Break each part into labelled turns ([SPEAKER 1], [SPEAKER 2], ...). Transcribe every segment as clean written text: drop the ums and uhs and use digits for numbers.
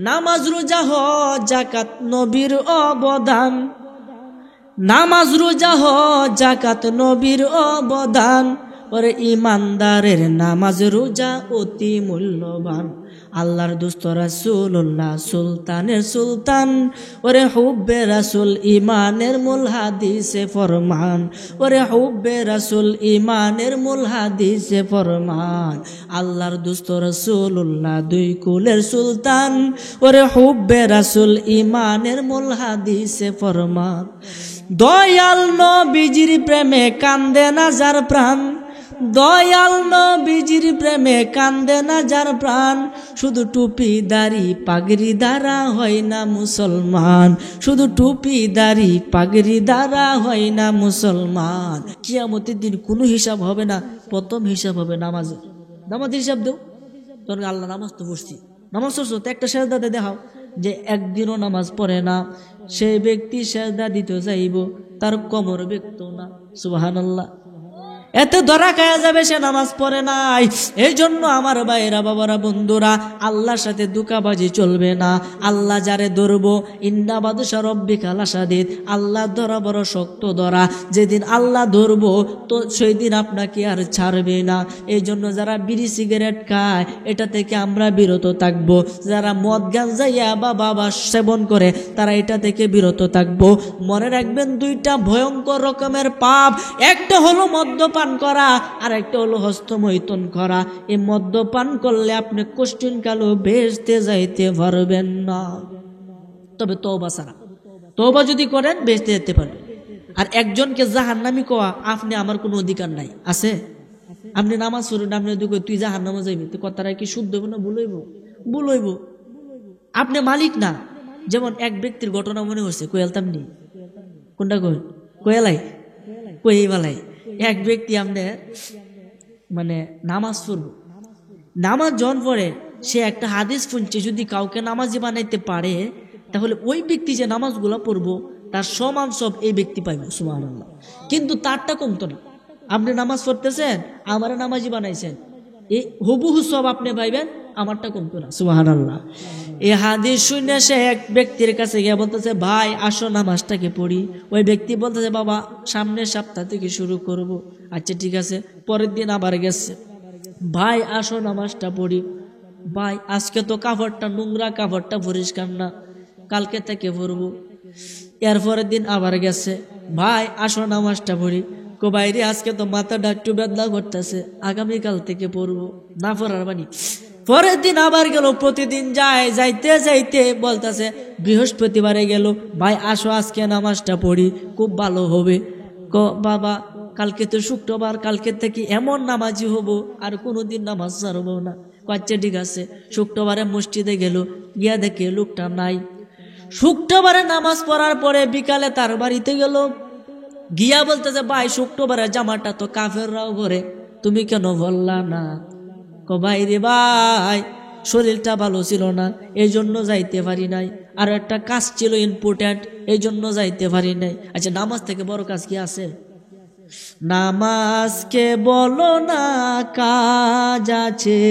[SPEAKER 1] নামাজ রোজা হজ যাকাত নবীর অবদান, নামাজ রোজা হজ যাকাত নবীর অবদান, ওরে ইমানদারের নামাজ রোজা অতি মূল্যবান। আল্লাহর দোস্ত রাসূলুল্লাহ সুলতানের সুলতান, ওরে হুব্বে রাসূল ইমানের মূল হাদিসে ফরমান, ওরে হুব্বে রাসূল ইমানের মূল হাদিসে ফরমান। আল্লাহর দোস্ত রাসূলুল্লাহ দুই কুলের সুলতান, ওরে হুব্বে রাসূল ইমানের মূল হাদিসে ফরমান। দয়াল নবীজির প্রেমে কান্দে না যার প্রাণ, দয়াল নবীজির প্রেমে কান্দে না যার প্রাণ, শুধু টুপি দাড়ি পাগড়ি দ্বারা হয় না মুসলমান, শুধু টুপি দাড়ি পাগড়ি দ্বারা হয় না মুসলমান। কিয়ামতের দিন কোনো হিসাব হবে না, প্রথম হিসাব হবে নামাজের। নামাজের হিসাব দেও, তোর আল্লাহ নামাজ তো পড়ছি, নামাজ পড়ছো তো একটা সেজদাতে দেখাও যে একদিনও নামাজ পড়ে না, সেই ব্যক্তি সেজদা দিতে যাইব, তার কোমর বেঁকতো না। সুবহানাল্লাহ। এতে ধরা খায়া যাবে সে নামাজ পড়ে নাই। এই জন্য আমার ভাইরা বাবারা বন্ধুরা, আল্লাহর সাথে দুকাবাজি চলবে না। আল্লাহ যারে ধরবো, ইন্না বাদশা রব্বিকা লাশাদীদ, আল্লাহ ধরা বড় শক্ত ধরা। যেদিন আল্লাহ ধরবো তো সেই দিন আপনাকে আর ছাড়বে না। এই জন্য যারা বিড়ি সিগারেট খায় এটা থেকে আমরা বিরত থাকবো, যারা মদ গাঁজা ইয়াবা বাবা সেবন করে তারা এটা থেকে বিরত থাকবো। মনে রাখবেন দুইটা ভয়ঙ্কর রকমের পাপ, একটা হলো মদ্যপান করা আর একটা হলো হস্তমৈথুন করা। এই মদ্যপান করলে আপনি কোশ্চিন কালো বেহেশতে যাইতে পারবেন না, তবে তওবা ছাড়া। তওবা যদি করেন বেহেশতে যেতে পারবেন। আর একজনকে জাহান্নামী কোয়া আপনি আমার কোনো অধিকার নাই, আছে? আপনি নামাজ পড়ুন, আপনি তুই জাহান্নামে যাইবি, তো কথাটা কি শুদ্ধ হইব না ভুল হইব? ভুল হইব। আপনি মালিক না। যেমন এক ব্যক্তির ঘটনা মনে হচ্ছে, কয়ালতাম নি, কোনটা কই কয়ালাই কইবালাই। এক ব্যক্তি আপনি মানে নামাজ পড়ব, নামাজ জন পড়ে, সে একটা হাদিস শুনছে যদি কাউকে নামাজি বানাইতে পারে তাহলে ওই ব্যক্তি যে নামাজগুলো পড়বো তার সমান সব এই ব্যক্তি পাইবে। সুবহানাল্লাহ। কিন্তু তারটা কমতো না। আপনি নামাজ পড়তেছেন, আমার নামাজি বানাইছেন, এই হুবহু সব আপনি পাইবেন, আমারটা কমতো না। সুবহানাল্লাহ। এই হাদিস শুনে সে এক ব্যক্তির কাছে গিয়ে বলতেছে, ভাই আসো নামাজটাকে পড়ি। ওই ব্যক্তি বলতেছে, বাবা সামনের সপ্তাহ থেকে শুরু করব। আচ্ছা ঠিক আছে। পরের দিন আবার গেছে, ভাই আসো নামাজটা পড়ি। ভাই আজকে তো কাপড়টা নোংরা, কাপড়টা পরিষ্কার না, কালকে থেকে পড়বো। এরপরের দিন আবার গেছে, ভাই আসো নামাজটা পড়ি। কো বাইরে আজকে তো মাথাটা একটু বেদনা করতেছে, আগামীকাল থেকে পড়বো, না পড়ার বাণী। পরের দিন আবার গেল, প্রতিদিন যায়, যাইতে যাইতে বলতেছে বৃহস্পতিবারে গেল, ভাই আসো আজকে নামাজটা পড়ি, খুব ভালো হবে। কো বাবা কালকে তো শুক্রবার, কালকে থেকে এমন নামাজি হব আর কোনোদিন নামাজ ছাড়বো না। আচ্ছা ঠিক আছে। শুক্রবারে মসজিদে গেল, গিয়া দেখে লোকটা নাই। শুক্রবারে নামাজ পড়ার পরে বিকালে তার বাড়িতে গেল, গিয়া বলতেছে, ভাই শুক্রবারে জামাটা তো কাফেররাও ঘরে, তুমি কেন বললা না? কো ভাই রে ভাই শরীরটা ভালো ছিল না, এই জন্য যাইতে পারি নাই, আর একটা কাজ ছিল ইম্পর্টেন্ট, এই জন্য যাইতে পারি নাই। আচ্ছা নামাজ থেকে বড় কাজ কি আছে? নামাজকে বলো না কাজ আছে,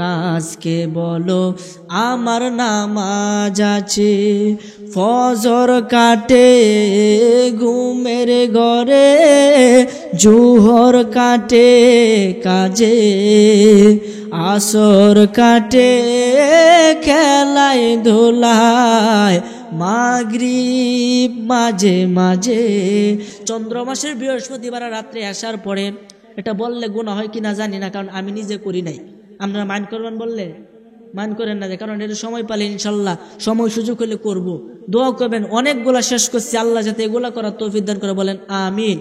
[SPEAKER 1] কাজকে বলো আমার নামাজ আছে। ফজর কাটে ঘুমের ঘরে, জোহর কাটে কাজে, আসর কাটে খেলায় ধুলায়, মাগরিব মাঝে মাঝে। চন্দ্র মাসের বৃহস্পতিবার রাত্রে আসার পরে, এটা বললে গুনাহ হয় কিনা জানি না, কারণ আমি নিজে করি নাই। আপনারা মাইন্ড করবেন বললে? মাইন্ড করেন না, কারণ এটা সময় পালে ইনশাল্লাহ সময় সুযোগ হলে করব। দোয়া করবেন, অনেকগুলা শেষ করছি, আল্লাহ যাতে এগুলা করার তৌফিক দান করে, বলেন আমিন।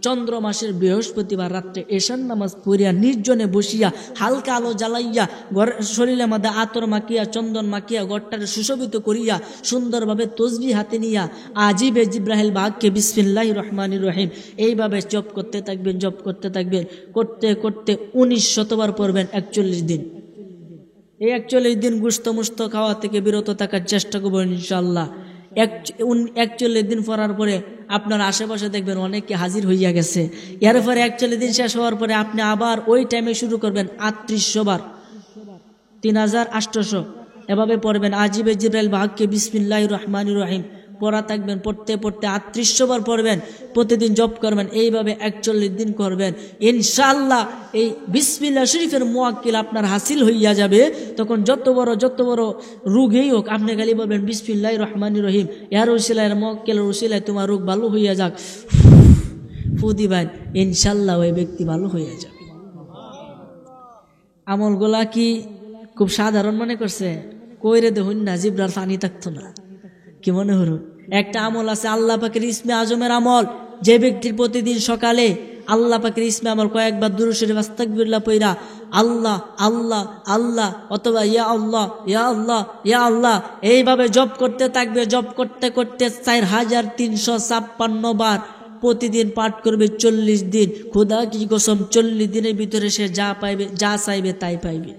[SPEAKER 1] চন্দ্র মাসের বৃহস্পতিবার রাত্রে এশার নামাজ পড়িয়া নির্জনে বসিয়া হালকা আলো জ্বালাইয়া ঘর শরীরের মধ্যে আতর মাখিয়া চন্দন মাখিয়া ঘরটাকে সুশোভিত করিয়া সুন্দরভাবে তসবিহ হাতে নিয়া আজিবে জিব্রাহিল বাগকে বিসমিল্লাহির রহমানির রহিম এইভাবে জপ করতে থাকবেন, জপ করতে থাকবেন, করতে করতে 19 শতবার পড়বেন 41 দিন। এই 41 দিন গুস্ত মুস্ত খাওয়া থেকে বিরত থাকার চেষ্টা করবেন ইনশাআল্লাহ। 41 দিন পড়ার পরে আপনার আশেপাশে দেখবেন অনেকে হাজির হইয়া গেছে। এরপরে 41 দিন শেষ হওয়ার পরে আপনি আবার ওই টাইমে শুরু করবেন 3800 বার, 3800 এভাবে পড়বেন আজিবে জিব্রাইল বাহকে বিসমিল্লাহির রহমানির রহিম পড়া থাকবেন, পড়তে পড়তে 3800 বার পড়বেন, প্রতিদিন জপ করবেন, এইভাবে 41 দিন করবেন। ইনশাআল্লাহ এই বিসমিল্লাহ শরীফের মুয়াক্কিল আপনার হাসিল হইয়া যাবে। তখন যত বড় রোগেই হোক আপনি খালি বলবেন বিসমিল্লাহির রহমানির রহিম, ইয়ার উসিলায় মুয়াক্কিলের উসিলায় তোমার রোগ ভালো হইয়া যাক, ফু দিবেন, ইনশাআল্লাহ ওই ব্যক্তি ভালো হইয়া যাবে। আমলগুলা কি খুব সাধারণ মনে করছে? কইরে দেখুন না, জিব্রার পানি থাকতো না। কি মনে হলো? একটা আমল আছে আল্লাহ পাকের ইসমে আজমের আমল, যে ব্যক্তির প্রতিদিন সকালে আল্লাহ পাকের ইসমে আমল কয়েকবার দুরূদ শরীফ আস্তাগফিরুল্লাহ পড়া আল্লাহ আল্লাহ আল্লাহ অথবা ইয়া আল্লাহ ইয়া আল্লাহ ইয়া আল্লাহ এইভাবে জপ করতে থাকবে। জপ করতে করতে 4356 বার প্রতিদিন পাঠ করবে 40 দিন। খোদা কি কসম, 40 দিনের ভিতরে সে যা পাইবে, যা চাইবে তাই পাইবে।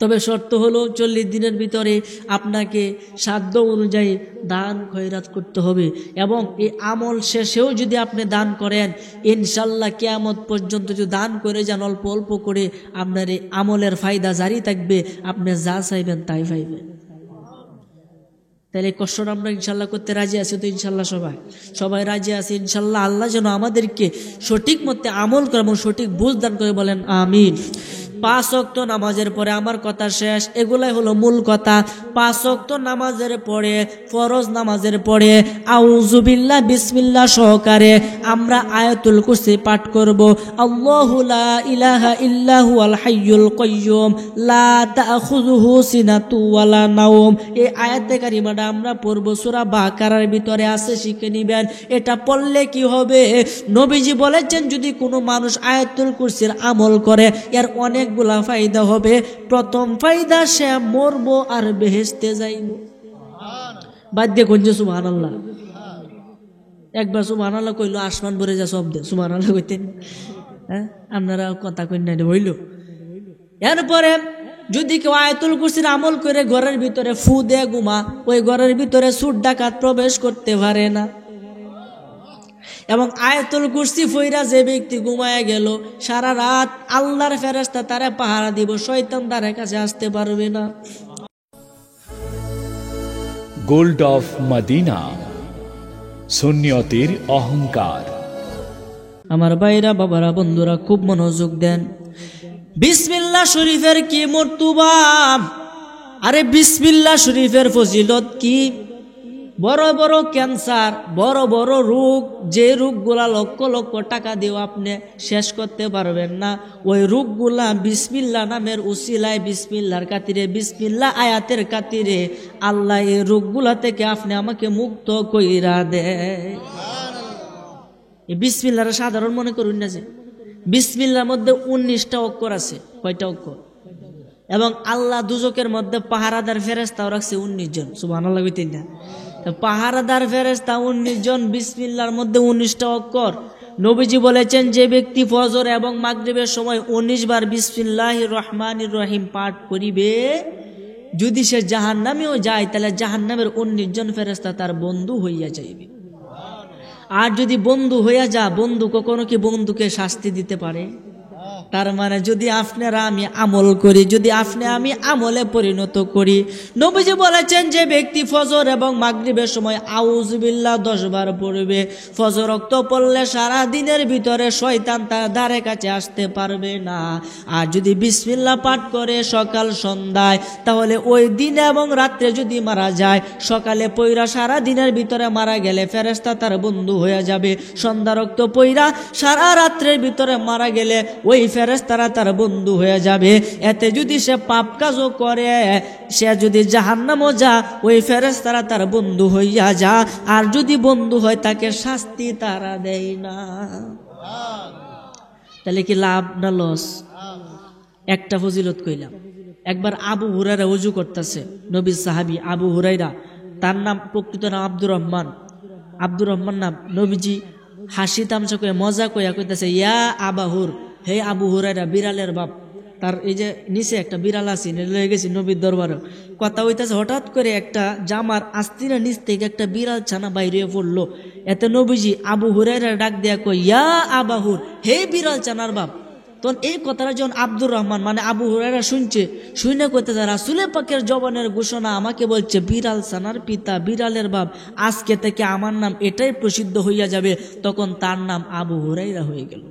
[SPEAKER 1] তবে শর্ত হলো 40 দিনের ভিতরে আপনাকে সাধ্য অনুযায়ী দান খয়রাত করতে হবে। এবং এই আমল শেষেও যদি আপনি দান করেন, ইনশাল্লাহ কিয়ামত পর্যন্ত যদি দান করে যান অল্প অল্প করে, আপনার এই আমলের ফায়দা জারি থাকবে, আপনি যা চাইবেন তাই পাইবেন। তাহলে কষ্টটা আমরা ইনশাল্লাহ করতে রাজি আছি তো? ইনশাল্লাহ সবাই রাজি আছে ইনশাল্লাহ। আল্লাহ যেন আমাদেরকে সঠিক মতে আমল করে এবং সঠিক বুঝ দান করে, বলেন আমিন। 5 ওয়াক্ত নামাজের পরে আমার কথা শেষ, এগুলাই হলো মূল কথা। 5 ওয়াক্ত নামাজের পরে, ফরজ নামাজের পরে আউযু বিল্লাহ বিসমিল্লাহ সহকারে আমরা আয়াতুল কুরসি পাঠ করব। আল্লাহু লা ইলাহা ইল্লা হুয়াল হাইয়ুল কাইয়্যুম লা তাখুযুহু সিনাতু ওয়ালা নাওম। এই আয়াতে কারিমাটা আমরা পড়ব, সূরা বাকারার ভিতরে আছে, শিখে নিবেন। এটা পড়লে কি হবে? নবীজি বলেছেন যদি কোনো মানুষ আয়াতুল কুরসির আমল করে এর অনেকগুলা ফায়দা হবে। প্রথম ফায়দা, সে মরবো আর বেহেশতে যাইব। বাদ দিয়ে কোন যে সুবহানাল্লাহ, একবার সুবহানাল্লাহ কইলো আসমান ভরে যা শব্দে সুবহানাল্লাহ কইতেন। হ্যাঁ, আপনারা কথা কই না হইল। এরপরে যদি কেউ আয়াতুল কুরসির আমল করে ঘরের ভিতরে ফু দে ঘুমা, ওই ঘরের ভিতরে চোর ডাকাত প্রবেশ করতে পারে না। এবং আয়াতুল কুরসি ফইরা যে ব্যক্তি ঘুমায় গেল, সারা রাত আল্লাহর ফেরেশতা তারে পাহারা দিব, শয়তান তার কাছে আসতে পারবে না।
[SPEAKER 2] গোল্ড অফ মদিনা, সুন্নিয়তের অহংকার।
[SPEAKER 1] আমার ভাইরা, বাবারা, বন্ধুরা খুব মনোযোগ দেন। বিসমিল্লাহ শরীফের কি মর্তবা! আরে বিসমিল্লাহ শরীফের ফজিলত কি! বড় বড় ক্যান্সার, বড় বড় রোগ, যে রোগগুলা লক্ষ লক্ষ টাকা দিয়েও আপনি শেষ করতে পারবেন না, ওই রোগগুলা বিসমিল্লাহ নামের উসিলায়, বিসমিল্লাহর খাতিরে, বিসমিল্লাহ আয়াতের খাতিরে আল্লাহ এই রোগগুলা থেকে আপনি আমাকে মুক্ত কইরা দেয়। এই বিসমিল্লাহর সাধারণ মনে করুন না যে বিসমিল্লাহর মধ্যে 19টা অক্ষর আছে। কয়টা অক্ষর? এবং আল্লাহ দুজকের মধ্যে পাহারাদার ফেরেশতাও রাখছে 19 জন। সুবহানাল্লাহ কইতেন না? পাহারাদার ফেরেশতা 19 জন, বিসমিল্লাহর মধ্যে 19টা অক্ষর। নবীজি বলেছেন যে ব্যক্তি ফজর এবং মাগরিবের সময় 19 বার বিসমিল্লাহির রহমানির রহিম পাঠ করিবে, যদি সে জাহান্নামেও যায় তাহলে জাহান্নামের 19 জন ফেরেশতা তার বন্ধু হইয়া যাইবে। আর যদি বন্ধু হইয়া যা, বন্ধু কখনো কি বন্ধুকে শাস্তি দিতে পারে? তার মানে যদি আপনারা আমি আমল করি, যদি আপনি আমি আমলে পরিণত করি, নবীজি বলেছেন যে ব্যক্তি ফজর এবং মাগরিবের সময় আউযু বিল্লাহ 10 বার পড়বে, ফজর ওয়াক্ত পড়লে সারা দিনের ভিতরে শয়তান তার ধারে কাছে আসতে পারবে না। আর যদি বিসমিল্লাহ পাঠ করে সকাল সন্ধ্যায়, তাহলে ওই দিন এবং রাত্রে যদি মারা যায়, সকালে পইরা সারা দিনের ভিতরে মারা গেলে ফেরেশতা তার বন্ধু হয়ে যাবে। সন্ধ্যা ওয়াক্ত পইরা সারা রাত্রের ভিতরে মারা গেলে ওই ফেরেশতারা তার বন্ধু হয়ে যাবে। এতে যদি সে পাপ কাজও করে, সে যদি জাহান্নামও যা, ওই ফেরেশতারা তার বন্ধু হইয়া যা। আর যদি বন্ধু হয় তাকে শাস্তি তারা দেয় না। তাহলে কি লাভ না লস? একটা ফজিলত কইলাম। একবার আবু হুরায়রা ওযু করতেছে, নবী সাহাবী আবু হুরায়রা, তার নাম প্রকৃত নাম আব্দুর রহমান। আব্দুর রহমান নাম। নবীজি হাসি তামসা করে মজা কইয়া কইতেছে, ইয়া আবাহুর, হে আবু হুরায়রা, বিড়ালের বাপ। তার এই যে নিচে একটা বিড়াল আছে, লয়ে গেছি নবীর দরবারে, কথা হইতেছে। হঠাৎ করে একটা জামার আস্তিনা নিচ থেকে একটা বিড়াল ছানা বাইরে পড়লো। এতে নবীজি আবু হুরায়রা ডাক দেয়া কই, ইয়া আবাহুর, হে বিড়াল ছানার বাপ, তখন এই কথাটা যখন আব্দুর রহমান মানে আবু হুরায়রা শুনছে, শুনে কইতেছে রাসূল পাকের জবানের ঘোষণা আমাকে বলছে বিড়াল ছানার পিতা, বিড়ালের বাপ, আজকে থেকে আমার নাম এটাই প্রসিদ্ধ হইয়া যাবে। তখন তার নাম আবু হুরায়রা হয়ে গেল।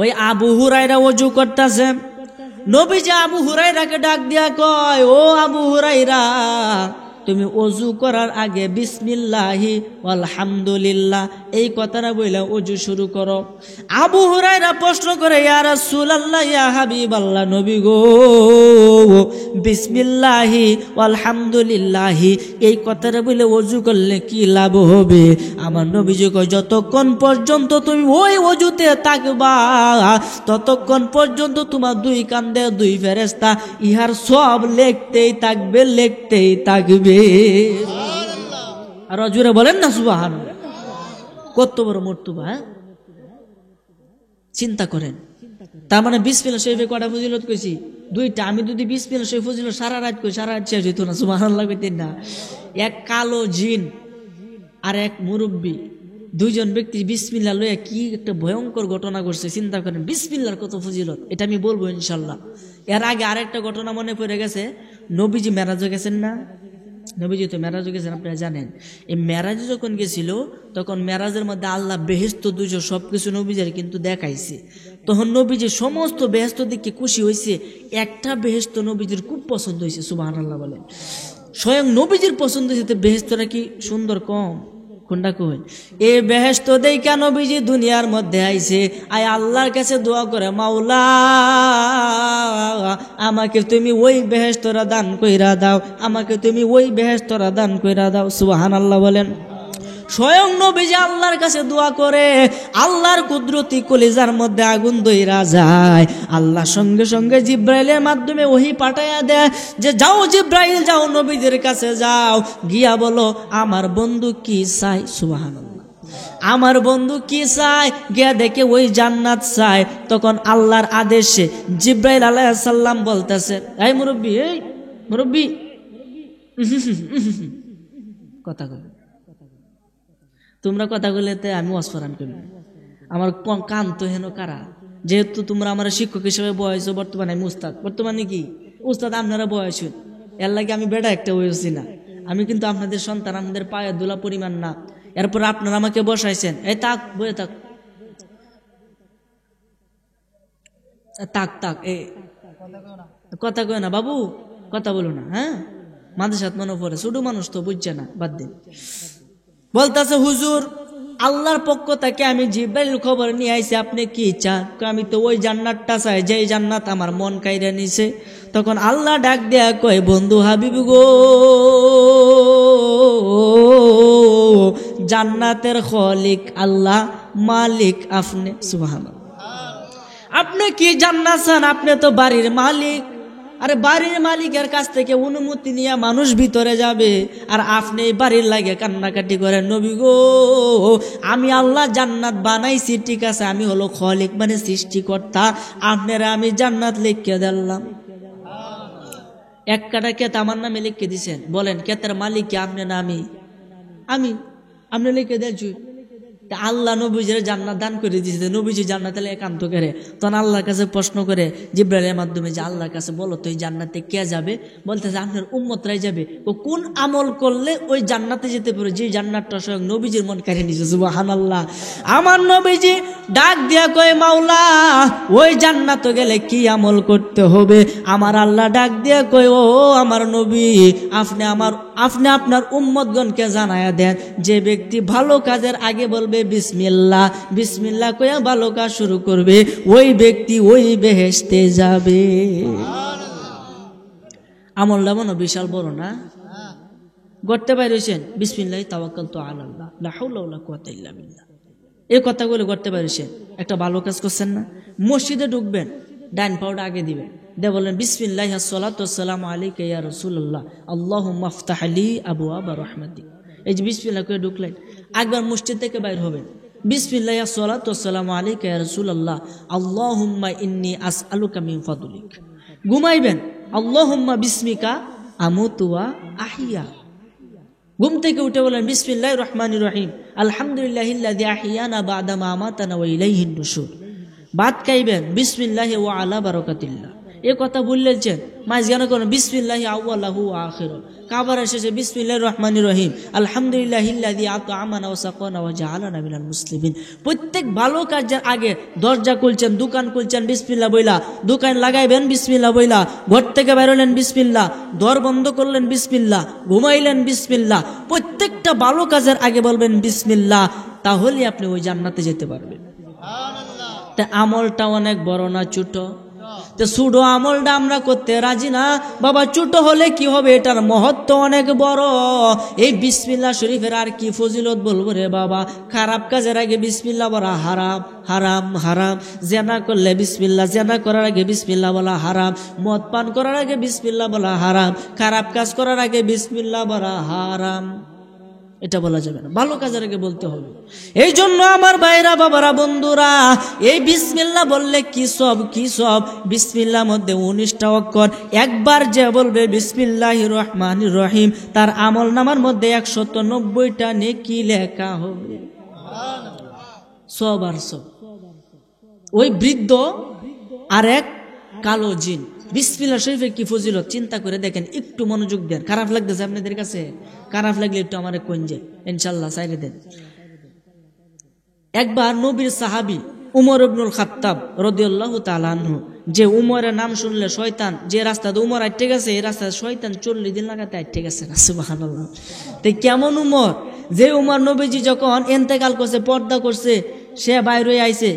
[SPEAKER 1] ওই আবু হুরায়রা ওযু করতেছে, নবীজি আবু হুরায়রাকে ডাক দিয়া কয়, ও আবু হুরায়রা, তুমি ওযু করার আগে বিসমিল্লাহি আলহামদুলিল্লাহ এই কথাটা বইলা ওযু শুরু করো। আবু হুরায়রা প্রশ্ন করে, ইয়া রাসূলুল্লাহ, ইয়া হাবিবাল্লাহ, নবী গো, বিসমিল্লাহি আলহামদুলিল্লাহি এই কথাটা বলে ওযু করলে কি লাভ হবে? আমার নবীজি কয়, যতক্ষণ পর্যন্ত তুমি ওই ওযুতে থাকবা ততক্ষণ পর্যন্ত তোমার দুই কান্দে দুই ফেরেশতা ইহার সব লিখতেই থাকবে, লিখতেই থাকবে। আর জোরে বলেন না সুবহানাল্লাহ। কত বড় মর্তবা, চিন্তা করেন। তার মানে বিসমিল্লাহ শরীফে কয়টা ফজিলত কইছি? দুইটা। আমি যদি বিসমিল্লাহ শরীফ ফজিলত সারা রাত কই, সারা রাত শেষ হইতো না। সুবহানাল্লাহ কইতেন না? এক কালো জিন আর এক মুরব্বী, দুইজন ব্যক্তি বিসমিল্লাহ লইয়া কি একটা ভয়ঙ্কর ঘটনা ঘটছে, চিন্তা করেন। বিসমিল্লাহর কত ফজিলত, এটা আমি বলবো ইনশাল্লাহ। এর আগে আরেকটা ঘটনা মনে পড়ে গেছে, নবীজি মেরাজে গেছেন না? নবীজি তো মেরাজে গেছেন, আপনারা জানেন। এই মেরাজে যখন গেছিল তখন মেরাজের মধ্যে আল্লাহ বেহেশত দুজো সবকিছু নবীজির কিন্তু দেখাইছে। তখন নবীজি সমস্ত বেহেশত দেখে খুশি হয়েছে। একটা বেহেশত নবীজির খুব পছন্দ হয়েছে, সুবহানাল্লাহ বলেন। স্বয়ং নবীজির পছন্দ হয়েছে, বেহেশতটা কি সুন্দর কম? কোনটা কই? এ বেহেশত দেইখা নবীজি দুনিয়ার মধ্যে আইছে। আয় আল্লাহর কাছে দোয়া করে, মাওলা আমাকে তুমি ওই বেহেশতরা দান কইরা দাও, আমাকে তুমি ওই বেহেশতরা দান কইরা দাও। সুবহানাল্লাহ বলেন। স্বয়ং নবীজি আল্লাহর কাছে দোয়া করে, আল্লাহর কুদরতি কলিজার মধ্যে আগুন দইরা যায়। আল্লাহ সঙ্গে সঙ্গে জিব্রাইলের মাধ্যমে ওহী পাঠায়া দেয় যে যাও জিব্রাইল, যাও নবীদের কাছে যাও, গিয়া বলো আমার বন্ধু কি চায়। সুবহানাল্লাহ। আমার বন্ধু কি চায়? গিয়া দেখে ওই জান্নাত চায়। তখন আল্লাহর আদেশে জিব্রাইল আলাইহিস সালাম বলতেছে, এই মুরব্বী, এই মুরব্বী, কথা বলো, তোমরা কথা বলেতে আমি অস্ফরান করি, আমার কান তো হেন কারা। যেহেতু তোমরা আমার শিক্ষক হিসেবে বয়স, বর্তমানে আমি উস্তাদ, বর্তমানে কি উস্তাদ আপনারা বয়স, এর লাগে আমি বেড়া একটা হয়েছি না। আমি কিন্তু আপনাদের সন্তান, আপনাদের পায়ের দোলা পরিমাণ না। এরপর আপনারা আমাকে বসাইছেন, এই তাক বয়ে থাক, তাক তাক, এ কথা কয় না বাবু, কথা বলো না। হ্যাঁ, মাঝে সাথে মনে পড়ে, ছোট মানুষ তো বুঝছে না, বাদ দিন। বলতেছে, হুজুর আল্লাহর পক্ষ থেকে আমি জিব্রাইল খবর নিয়ে আইছি, আপনি কি চান? আমি তো ওই জান্নাতটা চাই, যেই জান্নাত আমার মন কাইরা নিছে। তখন আল্লাহ ডাক দেয়া কয়, বন্ধু হাবিব গো, জান্নাতের খলিক আল্লাহ, মালিক আপনি। সুবহানাল্লাহ। আপনি কি জান্নাত চান? আপনি তো বাড়ির মালিক। আরে বাড়ির মালিকের কাছ থেকে অনুমতি নিয়ে মানুষ ভিতরে যাবে, আর আপনি বাড়ির লাগে কান্নাকাটি করেন, নবী গো আমি আল্লাহ জান্নাত বানাইছি, ঠিক আছে, আমি হলো খলিক মানে সৃষ্টিকর্তা, আপনারা আমি জান্নাত লিখে দিলাম। এক কাটা ক্ষেত আমার নামে লিখে দিছেন, বলেন ক্ষেতের মালিক কি আপনি না আমি? আমি, আপনি লিখে দিয়েছি। আল্লাহ নবীজির জান্নাত দান করে দিয়েছে, নবীজি জান্নাতে একান্ত করে। তখন আল্লাহর কাছে প্রশ্ন করে জিব্রাইলের মাধ্যমে যে আল্লাহর কাছে বলো তো এই জান্নাতে কে যাবে? বলতেছে আপনার উম্মতরাই যাবে। ও কোন আমল করলে ওই জান্নাতে যেতে পারে? যে জান্নাতটা স্বয়ং নবীজির মন কাড়ে নিছে। সুবহানাল্লাহ। আমার নবীজি ডাক দিয়া কয়, মাওলা ওই জান্নাতে গেলে কি আমল করতে হবে? আমার আল্লাহ ডাক দিয়া কয়, ও আমার নবী, আপনি আপনার উম্মতগণকে জানায়া দেন, যে ব্যক্তি ভালো কাজের আগে বলবে বিসমিল্লাহ, বিসমিল্লাহ কইয়া ভালো কাজ শুরু করবে, ওই ব্যক্তি ওই বেহেশতে যাবে। আমলটা মনে বিশাল বড় না? করতে পারছেন বিসমিল্লাহি তাওয়াক্কালতু আলাল্লাহ লা হাওলা ওয়ালা কুওয়াতা ইল্লা বিল্লাহ, এই কথাগুলো করতে পারছেন, একটা ভালো কাজ করছেন না? মসজিদে ঢুকবেন, ডান পাওটা আগে দিবেন, দে বলেন বিসমিল্লাহি আসসালাতু ওয়াসসালামু আলাইকা ইয়া রাসূলুল্লাহ আল্লাহুম্মা আফতাহ লি আবওয়াবা রাহমাতিক। এই যে বিসমিল্লাহ করে ঢুকলেন, একবার মসজিদ থেকে বাইর হবেন, বিসমিল্লাহি আসসালাতু ওয়াসসালামু আলাইকা ইয়া রাসূলুল্লাহ আল্লাহুম্মা ইন্নী আসআলুকা মিন ফাদলিক। ঘুমাইবেন, আল্লাহুম্মা বিসমিকা আমুতু ওয়া আহইয়া। ঘুম থেকে উঠে বলেন বিসমিল্লাহির রহমানির রহিম আলহামদুলিল্লাহিল্লাযী আহইয়ানা বা'দা মা আমাতানা ওয়া ইলাইহিন নুশুর। ভাত খাইবেন বিসমিল্লাহি ওয়া আলা বারাকাতিল্লাহ এ কথা বললেছেন। মাঝখানে কোন বিসমিল্লাহি আউয়ালাহু ওয়া আখিরু, কাবার শেষে বিসমিল্লাহির রহমানির রহিম, আলহামদুলিল্লাহিল্লাযী আত'আমানা ওয়া সাকানা ওয়া জাআলানা মিনাল মুসলিমিন। প্রত্যেক ভালো কাজের আগে দরজা খুলছেন, দোকান খুলছেন বিসমিল্লাহ বইলা, দোকান লাগাইবেন বিসমিল্লাহ বইলা, ঘর থেকে বের হলেন বিসমিল্লাহ, দর বন্ধ করলেন বিসমিল্লাহ, ঘুমাইলেন বিসমিল্লাহ। প্রত্যেকটা ভালো কাজের আগে বলবেন বিসমিল্লাহ, তাহলে আপনি ওই জান্নাতে যেতে পারবেন। তা আমলটা অনেক বড় না ছোট? তো ছোট আমলটা আমরা করতে রাজি না বাবা, ছোট হলে কি হবে, এটার মহত্ব অনেক বড়। এই বিসমিল্লাহ শরীফের আর কি ফজিলত বলবো রে বাবা। খারাপ কাজের আগে বিসমিল্লাহ বলা হারাম, হারাম, হারাম। জেনা করলে বিসমিল্লাহ, জেনা করার আগে বিসমিল্লাহ বলা হারাম। মদ পান করার আগে বিসমিল্লাহ বলা হারাম। খারাপ কাজ করার আগে বিসমিল্লাহ বলা হারাম। এটা বলা যাবে না, ভালো কাজের আগে বলতে হবে। এই জন্য আমার ভাইরা, বাবারা, বন্ধুরা, এই বিসমিল্লাহ বললে কি সব, কি সব। বিসমিল্লাহ মধ্যে 19টা অক্ষর। একবার যে বলবে বিসমিল্লাহির রহমানির রহিম, তার আমল নামার মধ্যে 190টা নেকি লেখা হবে। সব আর সব। ওই বৃদ্ধ আর এক কালো জিন। বিসমিল্লাহ শরীফের কি ফজিলত চিন্তা করে দেখেন, একটু মনোযোগ দেন। খারাপ লাগতেছে আপনাদের কাছে? খারাপ লাগলে একটু আমার কইঞ্জে ইনশাআল্লাহ সাইরে দেন। একবার নবীর সাহাবী উমর ইবনুল খাত্তাব রাদিয়াল্লাহু তাআলা আনহু, যে উমরের নাম শুনলে শয়তান, যে রাস্তাতে উমর আইটে গেছে এই রাস্তায় শয়তান 40 দিন লাগাতে আইটে গেছে না, সুবহানাল্লাহ। তো কেমন উমর, যে উমর নবীজি যখন ইন্তেকাল করছে, পর্দা করছে, সে বাইরে আইছে,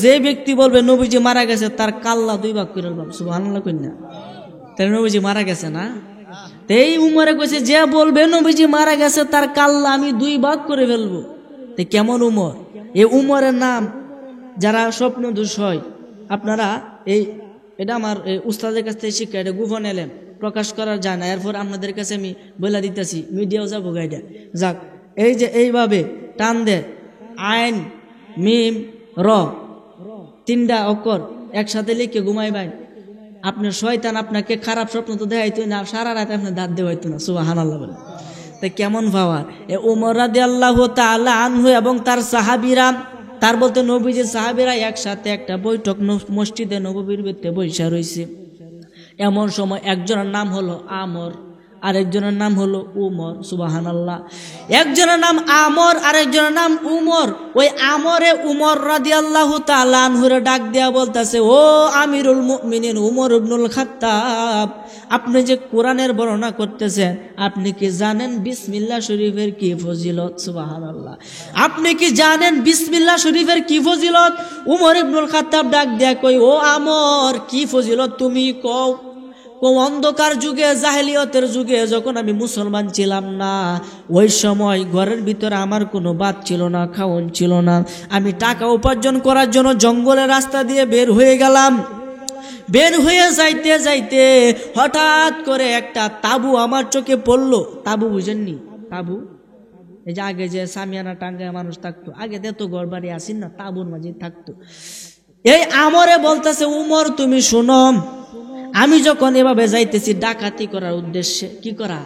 [SPEAKER 1] যে ব্যক্তি বলবে নবীজি মারা গেছে তার কাল্লা 2 ভাগ করে ফেলব, সুবহানাল্লাহ কইনা। তাহলে নবীজি মারা গেছে না? এই উমরে কইছে যে বলবে নবীজি মারা গেছে তার কাল্লা আমি 2 ভাগ করে ফেলবো। তো কেমন উমর! এই উমরের নাম যারা স্বপ্ন দোষ হয়, আপনারা এটা আমার উস্তাদের কাছ থেকে শিক্ষা, এটা গোপন এলেম, প্রকাশ করার যায় না। এরপর আপনাদের কাছে আমি বলে দিতেছি, মিডিয়াও যাবো গাইডা যাক। এই যে এইভাবে টান দে, আইন মিম র 3টা অক্ষর একসাথে লিখে ঘুমাইবেন, আপনার শয়তান আপনাকে খারাপ স্বপ্ন তো দেখাইতো না, সারা রাত আপনার দাঁত দেওয়াইতো না, সুবহানাল্লাহ বলে। তাই কেমন পাওয়ার! ওমর রাদিয়াল্লাহু তাআলা আনহু এবং তার সাহাবীরা, তার বলতে নবীজির সাহাবীরা একসাথে একটা বৈঠক মসজিদে নববীর ভিতরে বসে রয়েছে। এমন সময় একজনের নাম হলো আমর, আরেকজনের নাম হলো উমর, সুবহানাল্লাহ। একজনের নাম আমর, আরেকজনের নাম উমর। ওই আমরে উমর রাদিয়াল্লাহু তাআলা আনহুরে ডাক দেয়া বলতেছে, ও আমিরুল মুমিনিন উমর ইবনুল খাত্তাব, আপনি যে কোরআনের বর্ণনা করতেছেন, আপনি কি জানেন বিসমিল্লাহ শরীফের কি ফজিলত? সুবহানাল্লাহ। আপনি কি জানেন বিসমিল্লাহ শরীফের কি ফজিলত? উমর ইবনুল খাত্তাব ডাক দেয়া কই, ও আমর, কি ফজিলত তুমি কও। অন্ধকার যুগে, জাহেলিয়তের যুগে, যখন আমি মুসলমান ছিলাম না, ওই সময় ঘরের ভিতরে আমার কোনো ভাত ছিল না, খাওয়ান ছিল না। আমি টাকা উপার্জন করার জন্য জঙ্গলের রাস্তা দিয়ে বের হয়ে গেলাম। বের হয়ে যাইতে যাইতে হঠাৎ করে একটা তাবু আমার চোখে পড়লো। তাবু বুঝেননি? তাবু এই যে আগে যে সামিয়ানা টাঙ্গায় মানুষ থাকতো, আগে তো ঘর বাড়ি আসেন না, তাবুর মাঝে থাকতো। এই আমরে বলতেছে, উমর তুমি শুনো, আমি যখন এভাবে যাইতেছি ডাকাতি করার উদ্দেশ্যে, কি করা?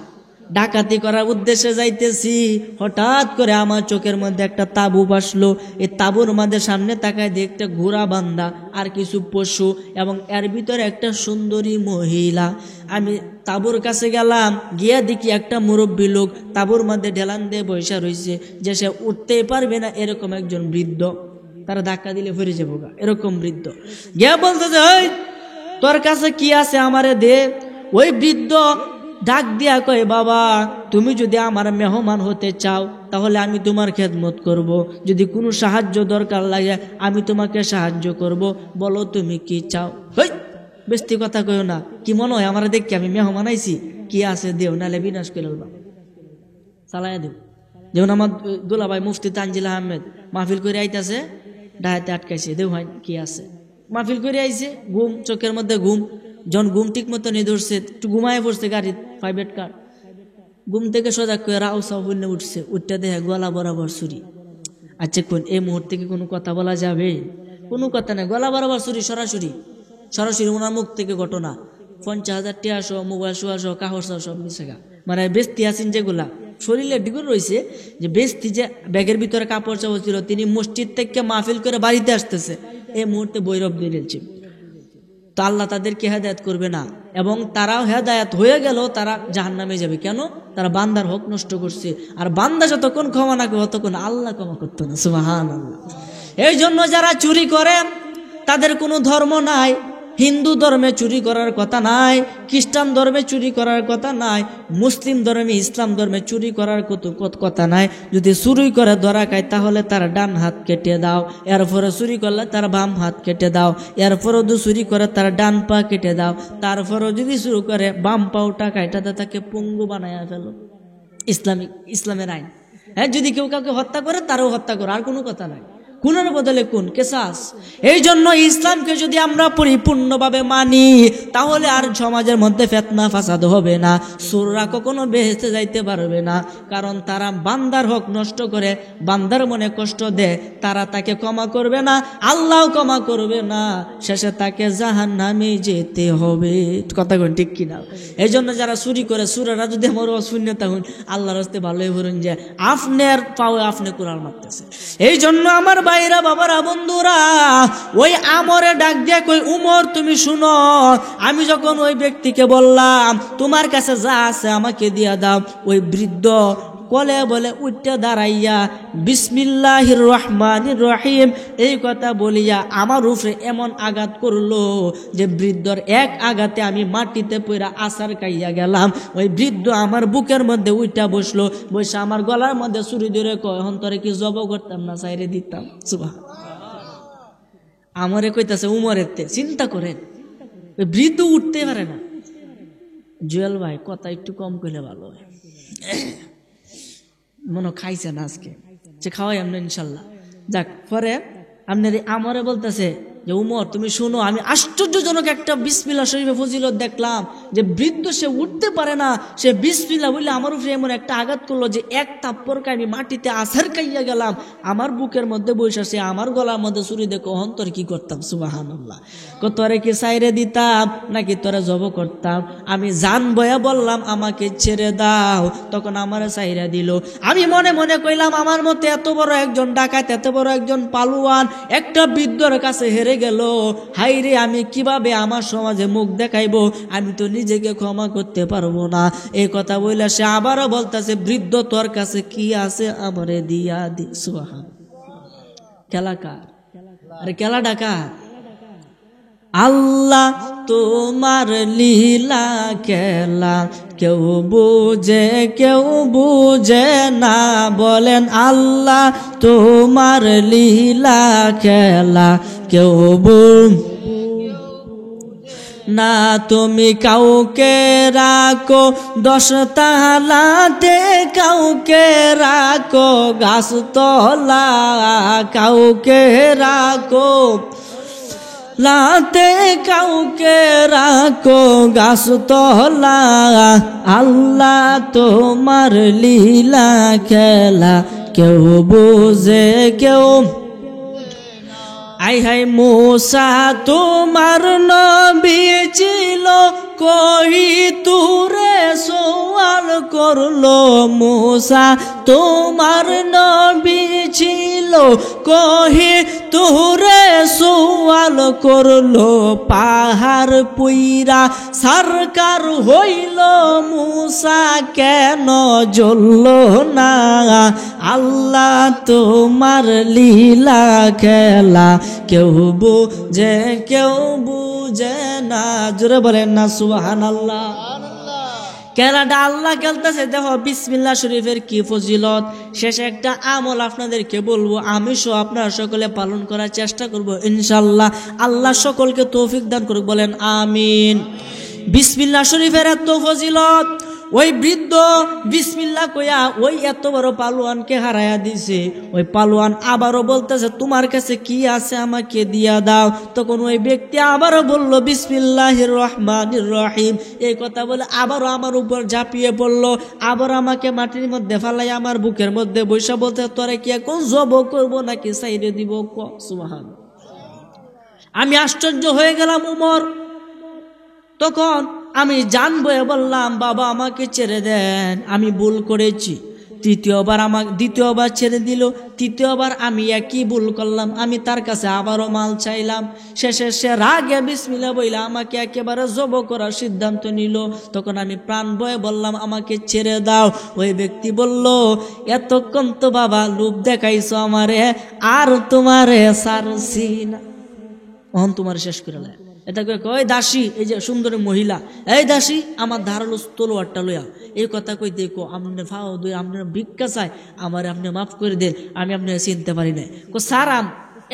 [SPEAKER 1] ডাকাতি করার উদ্দেশ্যে যাইতেছি, হঠাৎ করে আমার চোখের মধ্যে একটা তাবু ভাসলো। এই তাবুর মধ্যে সামনে তাকায় দেখতে ঘোড়া বান্ধা আর কিছু পশু, এবং এর ভিতরে একটা সুন্দরী মহিলা। আমি তাবুর কাছে গেলাম, গিয়া দেখি একটা মুরব্বী লোক তাবুর মধ্যে ঢেলান দিয়ে বসে রয়েছে, যে সে উঠতেই পারবে না, এরকম একজন বৃদ্ধ। তারা ধাক্কা দিলে ফিরে যাবো গা, এরকম বৃদ্ধ। গিয়া বলতেছে, ওই তোর কাছে কি আছে আমারে দে। ওই বৃদ্ধ ডাক দিয়া কয়, বাবা, তুমি যদি আমার মেহমান হতে চাও তাহলে আমি তোমার খেদমত করব, যদি কোনো সাহায্য দরকার লাগে আমি তোমাকে সাহায্য করব, বলো তুমি কি চাও। ওই বেশি কথা কইও না, কি মনে হয় আমার দেখি আমি মেহমান আইছি, কি আছে দেও, নাহলে বিনাশ করে চালাইয়া দেব। যেমন আমার দুলাভাই মুফতি তানজিল আহমেদ মাহফিল করে আইতাছে, ডাহাতে আটকাইছে, দেও ভাই কি আছে। মাহফিল করে আইছে, ঘুম, চোখের মধ্যে ঘুম, যখন ঘুম ঠিক মতো নিয়ে ধরছে, একটু ঘুমায় পড়ছে গাড়ির 5 কার, ঘুম থেকে সজাগ করে রাও সাবনে উঠছে, উঠতে দেখে গলা বরাবর ছুরি। আচ্ছা কোন এই মুহূর্তে কি কোনো কথা বলা যাবে? কোনো কথা নাই, গলা বরাবর ছুরি, সরাসরি সরাসরি ওনার মুখ থেকে ঘটনা। 50,000 টাকা সহ, মোবাইল সোয়া সহ, কাহর সহ সব মিশে গা। মানে বেস্তি আছেন যেগুলা শরীরে ডিগুর রয়েছে, যে বেস্তি যে ব্যাগের ভিতরে কাপড় চাপড় ছিল, তিনি মসজিদ থেকে মাহফিল করে বাড়িতে আসতেছে, এই মুহূর্তে বৈরব দিয়ে রেলছে, তো আল্লাহ তাদেরকে হেদায়েত করবে না, এবং তারাও হেদায়েত হয়ে গেল তারা জাহান্নামে যাবে। কেন? তারা বান্দার হক নষ্ট করছে, আর বান্দা যতক্ষণ ক্ষমা না করবে ততক্ষণ আল্লাহ ক্ষমা করতো না। সুবহানাল্লাহ। এই জন্য যারা চুরি করে তাদের কোনো ধর্ম নাই, হিন্দু ধর্মে চুরি করার কথা নাই, খ্রিস্টান ধর্মে চুরি করার কথা নাই, মুসলিম ধর্মে ইসলাম ধর্মে চুরি করার কথা নাই। যদি চুরি করে ধরা খায় তাহলে তার ডান হাত কেটে দাও, এরপরে চুরি করলে তার বাম হাত কেটে দাও, এরপরে যদি চুরি করে তার ডান পা কেটে দাও, তারপরে যদি চুরি করে বাম পাওটা কাটাতে তাকে পঙ্গু বানায় ফেলো। ইসলামের আইন। হ্যাঁ, যদি কেউ কাউকে হত্যা করে তারও হত্যা করো, আর কোনো কথা নাই। খুনের বদলে খুন, কেসাস। এই জন্য ইসলামকে যদি আমরা পরিপূর্ণভাবে মানি তাহলে আর সমাজের মধ্যে ফিতনা ফাসাদ হবে না, চোররা কখনো বেহেশতে যাইতে পারবে না, কারণ তারা বান্দার হক নষ্ট করে, বান্দার মনে কষ্ট দেয়, তারা তাকে ক্ষমা করবে না, আল্লাহও ক্ষমা করবে না, শেষে তাকে জাহান্নামে যেতে হবে। কথা কোন ঠিক কিনা? এই জন্য যারা চুরি করে, চোরেরা যদি আমার শূন্য তখন আল্লাহর রাস্তায় ভালোই বলুন যে আপনার পাও আপনি কোরআন মারতেছে। এই জন্য আমার ভাইরা, বাবারা, বন্ধুরা, ওই আমরে ডাক দিয়ে কই, উমর তুমি শুনো, আমি যখন ওই ব্যক্তিকে বললাম তোমার কাছে যা আছে আমাকে দিয়া দাও, ওই বৃদ্ধ কলে বলে উঠতে দাঁড়াইয়া বিসমিল্লাহির রহমানির রহিম এই কথা বলিয়া আমার উপরে এমন আঘাত করলো যে বৃদ্ধর এক আঘাতে আমি মাটিতে পড়া আছাড় খাইয়া গেলাম। ওই বৃদ্ধ আমার বুকের মধ্যে উঠা বসলো, বসে আমার গলার মধ্যে ছুরি ধরে কয়, অন্তরে কি জব করতাম না চাইরে দিতাম। আমারে কইতাছে উমরের তে। চিন্তা করেন, ওই বৃদ্ধ উঠতে পারে না। জুয়েল ভাই কথা একটু কম করলে ভালো হয়, মনে খাইছে না আজকে, যে খাওয়াই আমরা ইনশাল্লাহ। যাক, পরে আপনার আমারে বলতেছে যে উমর তুমি শুনো, আমি আশ্চর্যজনক একটা বিসমিল্লাহ শরীফে ফজিলত দেখলাম, যে বৃদ্ধ সে উঠতে পারে না, সে বিসমিল্লাহ বললে আমার উপরে এমন একটা আঘাত করলো যে এক থাপ্পড়কে আমি মাটিতে আছাড় খাইয়া গেলাম। আমার বুকের মধ্যে বসে সে আমার গলার মধ্যে ছুরি দেখো, অন্তর কি করতাম? সুবহানাল্লাহ। তোরে কি সাইরে দিতাম নাকি তোরে জব করতাম? আমি জান বয়া বললাম আমাকে ছেড়ে দাও, তখন আমারে সাইরা দিল। আমি মনে মনে কইলাম আমার মতে এত বড় একজন ডাকাত, এত বড় একজন পালুয়ান একটা বৃদ্ধর কাছে হেরে গেল, হাই রে, আমি কিভাবে আমার সমাজে মুখ দেখাইবো? আমি তো নিজেকে ক্ষমা করতে পারবো না। এই কথা বলে সে আবারও বলতেছে, বৃদ্ধ তোর কাছে কি আছে আমারে দিয়া দি। সুবহান। খেলা কার? আরে খেলা ডাকা। আল্লাহ তোমার লীলা খেলা কেউ বুঝে না, বলেন আল্লাহ তোমার লীলা খেলা কেউ না। তুমি কাউকে রাখো 10 তালাতে, কাউকে রাখো গাছতলা, কাউকে রাখো লাতে, কাউকে রাখো গাছতলা। আল্লাহ তোমার লীলা খেলা কেউ বুঝে কেউ। আই হাই মুসা তোমার নবী ছিল, কহি তুরে সওয়াল করলো। মুসা তোমার নবী ছিল, কহি তুরে সওয়াল করলো। পাহাড় পুইরা সরকার হইল, মুসা কেন জ্বলল না? আল্লাহ তোমার লীলা খেলা কেউ বুঝে না। জোরে বলেন না সুবহানাল্লাহ। খেলাটা আল্লাহ খেলতেছে। দেখো বিসমিল্লাহ শরীফের কি ফজিলত। শেষে একটা আমল আপনাদেরকে বলবো, আমি সহ আপনারা সকলে পালন করার চেষ্টা করব ইনশাআল্লাহ। আল্লাহ সকলকে তৌফিক দান করুক, বলেন আমিন। বিসমিল্লাহ শরীফের এত ফজিলত, ওই বৃদ্ধ বিসমিল্লাহ কইয়া ওই এত বড় পালোয়ানকে হারাইয়া দিছে। ওই পালোয়ান আবারও বলতেছে তোমার কাছে কি আছে আমাকে দিয়া দাও। তখন ওই ব্যক্তি আবারও বলল বিসমিল্লাহির রহমানির রহিম। এই কথা বলে আবারও আমার উপর ঝাঁপিয়ে পড়লো, আবার আমাকে মাটির মধ্যে ফালাই আমার বুকের মধ্যে বৈশা বলতে, তোরে কি এখন জব করবো নাকি সাইডে দিব? সুবহান। আমি আশ্চর্য হয়ে গেলাম উমর। তখন আমি জানবো বললাম, বাবা আমাকে ছেড়ে দেন, আমি ভুল করেছি। দ্বিতীয়বার ছেড়ে দিল। তৃতীয়বার আমি একই ভুল করলাম, আমি তার কাছে আবারও মাল চাইলাম। শেষে সে রাগে বিসমিল্লাহ বইলা আমাকে একেবারে জব করার সিদ্ধান্ত নিল। তখন আমি প্রাণ ভয়ে বললাম, আমাকে ছেড়ে দাও। ওই ব্যক্তি বলল, এতক্ষণ তো বাবা লোভ দেখাইছো আমারে, আর তোমারে ছাড়ছি না, অহন তোমার শেষ করে লাই। এটা কয় দাসী, এই যে সুন্দরী মহিলা, এই দাসী আমার ধারালো তলোয়ারটা লইয়া। এই কথা কই দেখো আপনার ভাও দুই আপনার ভিক্ষা চাই, আমার আপনি মাফ করে দেন, আমি আপনাকে চিনতে পারি না। সারাম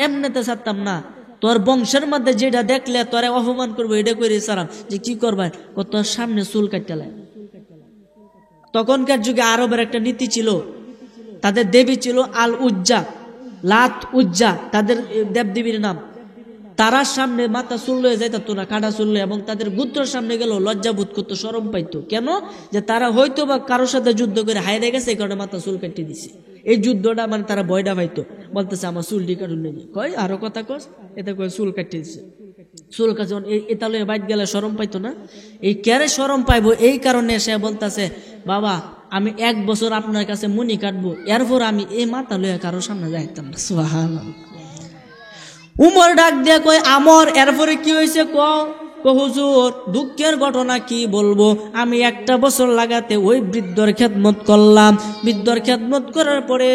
[SPEAKER 1] এমনিতে ছাড়তাম না, তোর বংশের মধ্যে যেটা দেখলে তোরে অপমান করবো এটা করে সারাম। যে কি করবা, তোর সামনে চুল কাটতে লাই। তখনকার যুগে আরবের একটা নীতি ছিল, তাদের দেবী ছিল আল উজ্জা, লাত উজ্জা, তাদের দেবদেবীর নাম। তারার সামনে মাথা চুল হয়ে যাইত না, কাটা চুললে, এবং তাদের গোত্রের সামনে গেল লজ্জাবোধ করতো, শরম পাইতো। কেন? যে তারা হয়তো বা কারোর সাথে যুদ্ধ করে হাইরে গেছে, এই কারণে মাথা চুল কাটিয়ে দিছে। এই যুদ্ধটা মানে তারা ভয়টা পাইতো, বলতেছে আমার চুলটি কাটুন নেই। কয় আরো কথা কস, এটা কয় চুল কাটিয়ে দিছে। চুল কাছে এতালে বাইট গেলে শরম পাইতো না, এই ক্যারে শরম পাইবো, এই কারণে সে বলতেছে, বাবা আমি 1 বছর আপনার কাছে মুনি কাটবো, এরপর আমি এই মাথা লইয়া কারোর সামনে যাইতাম না। সুবহানাল্লাহ। উমর ডাক দিয়া কয়, আমর এরপরে কি হয়েছে হুজুর দুঃখের ঘটনা কি বলবো, আমি 1 বছর লাগাতে ওই বৃদ্ধর খেদমত করলাম। বৃদ্ধর খেদমত করার পরে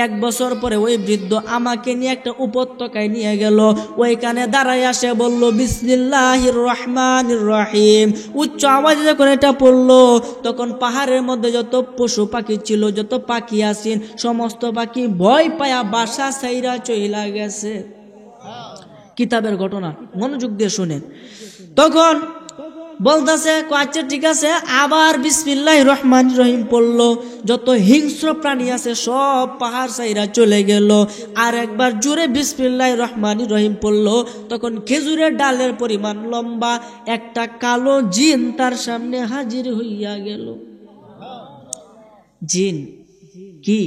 [SPEAKER 1] 1 বছর পরে ওই বৃদ্ধ আমাকে নিয়ে একটা উপত্যকায় নিয়ে গেল। ওইখানে দাঁড়াই আসে বলল, বিসমিল্লাহির রহমানির রহিম। উচ্চ আওয়াজে যখন এটা পড়লো, তখন পাহাড়ের মধ্যে যত পশু পাখি ছিল, যত পাখি আছেন, সমস্ত পাখি ভয় পায়া বাসা ছাইরা চইলা গেছে। কিতাবের ঘটনা, মনোযোগ দিয়ে শুনেন। তখন বলতেছে, আচ্ছা ঠিক আছে, আবার বিসমিল্লাহির রহমানির রহিম পড়লো। যত হিংস্র প্রাণী আছে সব পাহাড় সাইরা চলে গেল। আর একবার জোরে বিসমিল্লাহির রহমানির রহিম পড়লো। তখন খেজুরের ডালের পরিমাণ লম্বা একটা কালো জিন তার সামনে হাজির হইয়া গেল। জিন কি?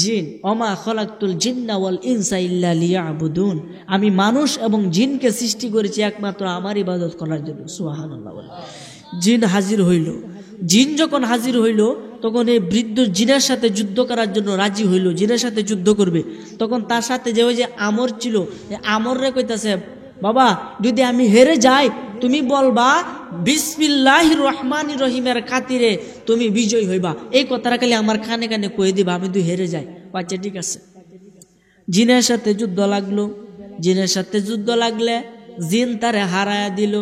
[SPEAKER 1] জিন। ওমা খলাকতুল জিন্না ওয়াল ইনসা ইল্লা লিয়াবুদুন। আমি মানুষ এবং জিনকে সৃষ্টি করেছি একমাত্র আমার ইবাদত করার জন্য। সুবহানাল্লাহ। জিন হাজির হইল। জিন যখন হাজির হইল, তখন এই বৃদ্ধ জিনের সাথে যুদ্ধ করার জন্য রাজি হইল, জিনের সাথে যুদ্ধ করবে। তখন তার সাথে যে ওই যে আমর ছিল, আমর রে কইতাছে, বাবা যদি আমি হেরে যাই, তুমি বলবা বিসমিল্লাহির রহমানির রহিমের খাতিরে তুমি বিজয় হইবা। এই কথাটা খালি আমার কানে কানে কয়ে দিবা, আমি তুই হেরে যাই। আচ্ছা ঠিক আছে। জিনের সাথে যুদ্ধ লাগলো। জিনের সাথে যুদ্ধ লাগলে জিন তারে হারায়া দিল।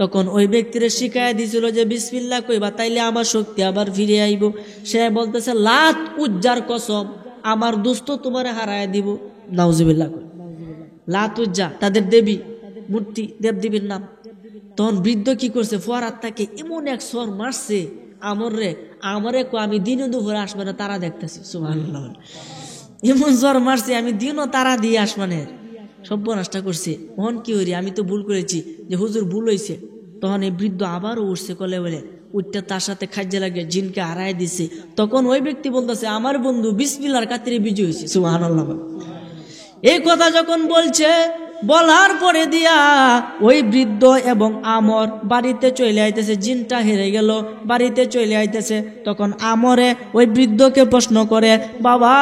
[SPEAKER 1] তখন ওই ব্যক্তিরে শিখাইয়া দিছিল যে বিসমিল্লাহ কইবা, তাইলে আমার শক্তি আবার ফিরে আইব। সে বলতেছে, লাত উজ্জার কসম, আমার দোস্ত তোমারে হারায়া দিব। নাউজুবিল্লাহ। লাত উজ্জা তাদের দেবী, মূর্তি, দেবদেবীর নাম। তখন বৃদ্ধ কি করছে, ফোয়ারাত তাকে এমন এক সর মারছে আমারে আমি দিনও দুপুরে আসমানে তারা দেখতেছি। সুবহানাল্লাহ। এমন জ্বর মারছে, আমি দিনও তারা দিয়ে আসমানের সর্বনাশটা করছে। তখন কি হইরি, আমি তো ভুল করেছি, যে হুজুর ভুল হয়েছে। তখন এই বৃদ্ধ আবারও উঠছে কলে বলে, উঠতে তার সাথে খাজ্জা লাগে জিনকে হারায় দিছে। তখন ওই ব্যক্তি বলতেছে, আমার বন্ধু বিসমিল্লাহর খাতিরে বিজয় হয়েছে। সুবহানাল্লাহ। এই কথা যখন বলছে, বলার পরে দিয়া ওই বৃদ্ধ এবং আমর বাড়িতে চলে আইতেছে। জিনটা হেরে গেল, বাড়িতে চলে আইতেছে। তখন আমরে ওই বৃদ্ধকে প্রশ্ন করে, বাবা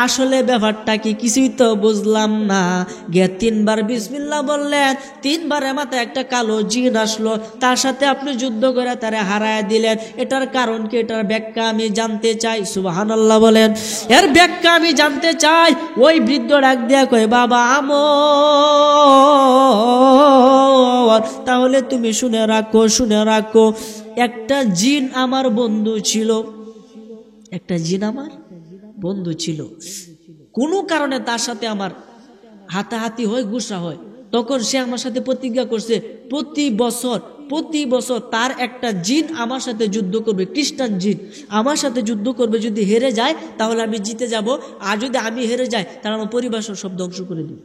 [SPEAKER 1] আসলে ব্যাপারটা কি, কিছুই তো বুঝলাম না। গে 3 বার বিসমিল্লাহ বললেন, 3 বারের মাথায় একটা কালো জিন আসলো, তার সাথে আপনি যুদ্ধ করে তারে হারায় দিলেন। এটার কারণ কি, এটার ব্যাখ্যা আমি জানতে চাই। সুবহানাল্লাহ বলেন। এর ব্যাখ্যা আমি জানতে চাই। ওই বৃদ্ধ ডাক দিয়া কয়, বাবা আমর, তাহলে তুমি শুনে রাখো, একটা জিন আমার বন্ধু ছিল। একটা জিন আমার বন্ধু ছিল। কোনো কারণে তার সাথে আমার হাতাহাতি হয়, গুসা হয়। তখন সে আমার সাথে প্রতিজ্ঞা করছে, প্রতি বছর তার একটা জিন আমার সাথে যুদ্ধ করবে, খ্রিস্টান জিন আমার সাথে যুদ্ধ করবে। যদি হেরে যায় তাহলে আমি জিতে যাব, আর যদি আমি হেরে যাই তাহলে আমার পরিবার সব ধ্বংস করে দিবে।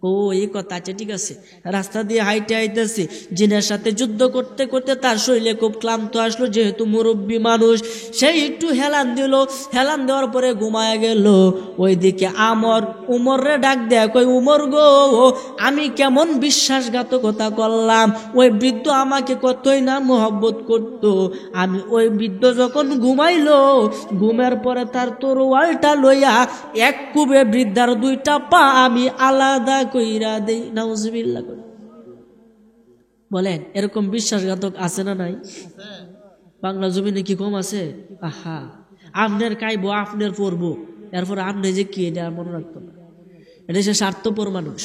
[SPEAKER 1] ও এই কথা, আচ্ছা ঠিক আছে। রাস্তা দিয়ে হাইটে আইতেছে, জিনের সাথে যুদ্ধ করতে করতে তার শরীরে খুব ক্লান্ত আসলো, যেহেতু মুরব্বী মানুষ, সেই একটু হেলান দিল, হেলান দেওয়ার পরে ঘুমায় গেল। ওইদিকে উমরে ডাক দেয়, কই উমর গো, আমি কেমন বিশ্বাসঘাতকতা করলাম, ওই বৃদ্ধ আমাকে কতই না মোহব্বত করত, আমি ওই বৃদ্ধ যখন ঘুমাইলো, ঘুমের পরে তার তরোয়ালটা লইয়া এক কুবে বৃদ্ধার দুইটা পা আমি আলাদা কইরা দেই। নাউজুবিল্লাহ। বলেন এরকম বিশ্বাসঘাতক আছে না নাই? বাংলা জমিনে কি কম আছে? আহা, আপনার খাইবো, আপনার পড়বো, এরপর আপনি যে কি এটা মনে রাখতো না। এটা সে স্বার্থপর মানুষ।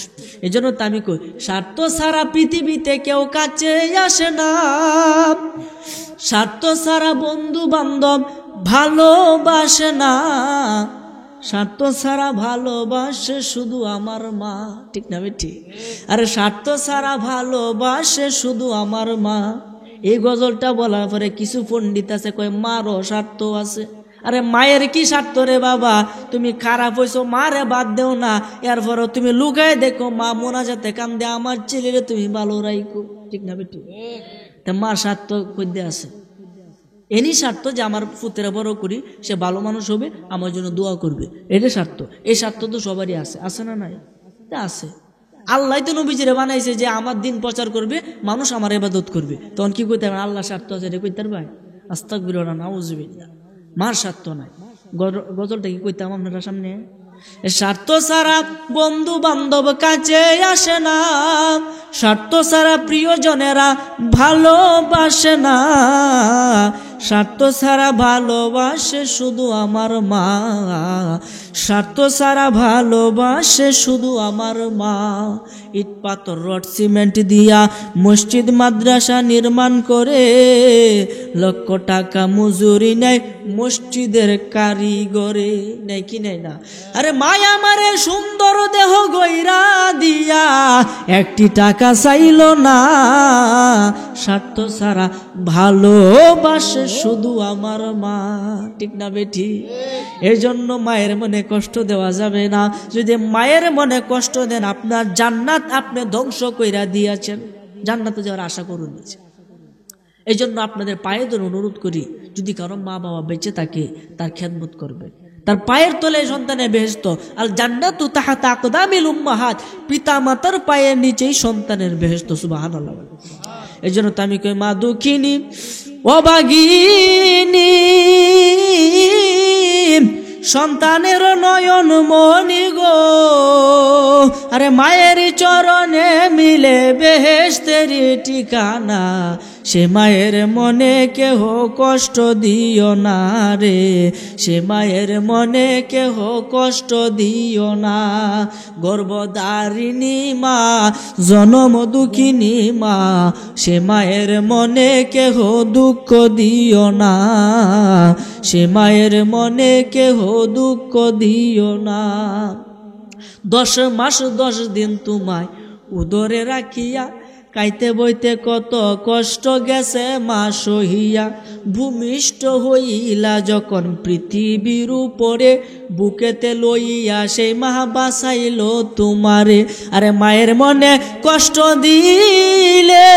[SPEAKER 1] এই জন্য তো আমি কই, স্বার্থ ছাড়া পৃথিবীতে কেউ কাছে আসে না, স্বার্থ ছাড়া বন্ধু বান্ধব ভালোবাসে না, স্বার্থ ছাড়া ভালোবাসে শুধু আমার মা। ঠিক না বেটি? আরে স্বার্থ ছাড়া ভালোবাসে শুধু আমার মা। এই গজলটা বলার পরে কিছু পণ্ডিত আছে কয় মারও স্বার্থ আছে। আরে মায়ের কি স্বার্থ রে বাবা, তুমি খারাপ হইছো, মারে বাদ দেও না, এরপরও তুমি লুকায় দেখো মা মোনাজাতে কান্দে আমার ছেলেরে তুমি ভালো রাইকো। ঠিক না বেটি? তা মার স্বার্থ কইতে আছে, এনি স্বার্থ যে আমার পুত্রে বড় করি, সে ভালো মানুষ হবে, আমার জন্য দোয়া করবে, এটা স্বার্থ। এই স্বার্থ তো সবারই আছে, আছে না নাই? আছে। আল্লাহ তো নবীজিরে বানাইছে যে আমার দিন প্রচার করবে, মানুষ আমার ইবাদত করবে, তখন কি কইতে হবে? আল্লাহ স্বার্থ আছে এটা কইতে পারবে? আস্তাগফিরুল্লাহ, নাউজুবিল্লাহ। মার স্বার্থ নাই। গজলটা কি কইতাম আপনারা সামনে? স্বার্থ ছাড়া বন্ধু বান্ধব কাছে আসে না, স্বার্থ ছাড়া প্রিয়জনেরা ভালোবাসে না, স্বার্থ ছাড়া ভালোবাসে শুধু আমার মা, স্বার্থ ছাড়া ভালোবাসে শুধু আমার মা। ইট পাথর রড সিমেন্ট দিয়া মসজিদ মাদ্রাসা নির্মাণ করে, লক্ষ টাকা মজুরি নেয় মসজিদের কারিগরে, নেই কি নেই না? আরে মায়া আমারে সুন্দর দেহ গইরা দিয়া একটি টাকা চাইল না, স্বার্থ ছাড়া ভালোবাসে শুধু আমার মা। ঠিক না বেটি? এই জন্য মায়ের মনে কষ্ট দেওয়া যাবে না। যদি মায়ের মনে কষ্ট দেন, আপনার জান্নাত আপনি ধ্বংস কইরা দিয়েছেন, জান্নাতে যাওয়ার আশা করুন। এই জন্য আপনাদের পায়ে ধরে অনুরোধ করি, যদি কারো মা বাবা বেঁচে থাকে তার খেদমত করবে, তার পায়ের তলে সন্তানের বেহেশত। আল জান্নাতু তাহতা আকদামিল উম্মাহাত, পিতা মাতার পায়ের নিচেই সন্তানের বেহেশত। সুবহানাল্লাহ। এই জন্য তো আমি কই, মা দুঃখিনী অভাগিনী, সন্তানের নয়ন মনি গো, আরে মায়ের চরণে মিলে বেহেশতের ঠিকানা, সে মায়ের মনে কেহ কষ্ট দিও না রে, সে মায়ের মনে কেহ কষ্ট দিও না। গর্ভধারিণী মা, জনম দুঃখিনী মা, সে মায়ের মনে কেহ দুঃখ দিও না, সে মায়ের মনে কেহ দুঃখ দিও না। 10 মাস 10 দিন তোমায় উদরে রাখিয়া, কাইতে বইতে কত কষ্ট গেছে মা সহিয়া, ভূমিষ্ঠ হইলা যখন পৃথিবীর উপরে, বুকেতে লইয়া সেই মা বাঁচাইল তোমারে। আরে মায়ের মনে কষ্ট দিলে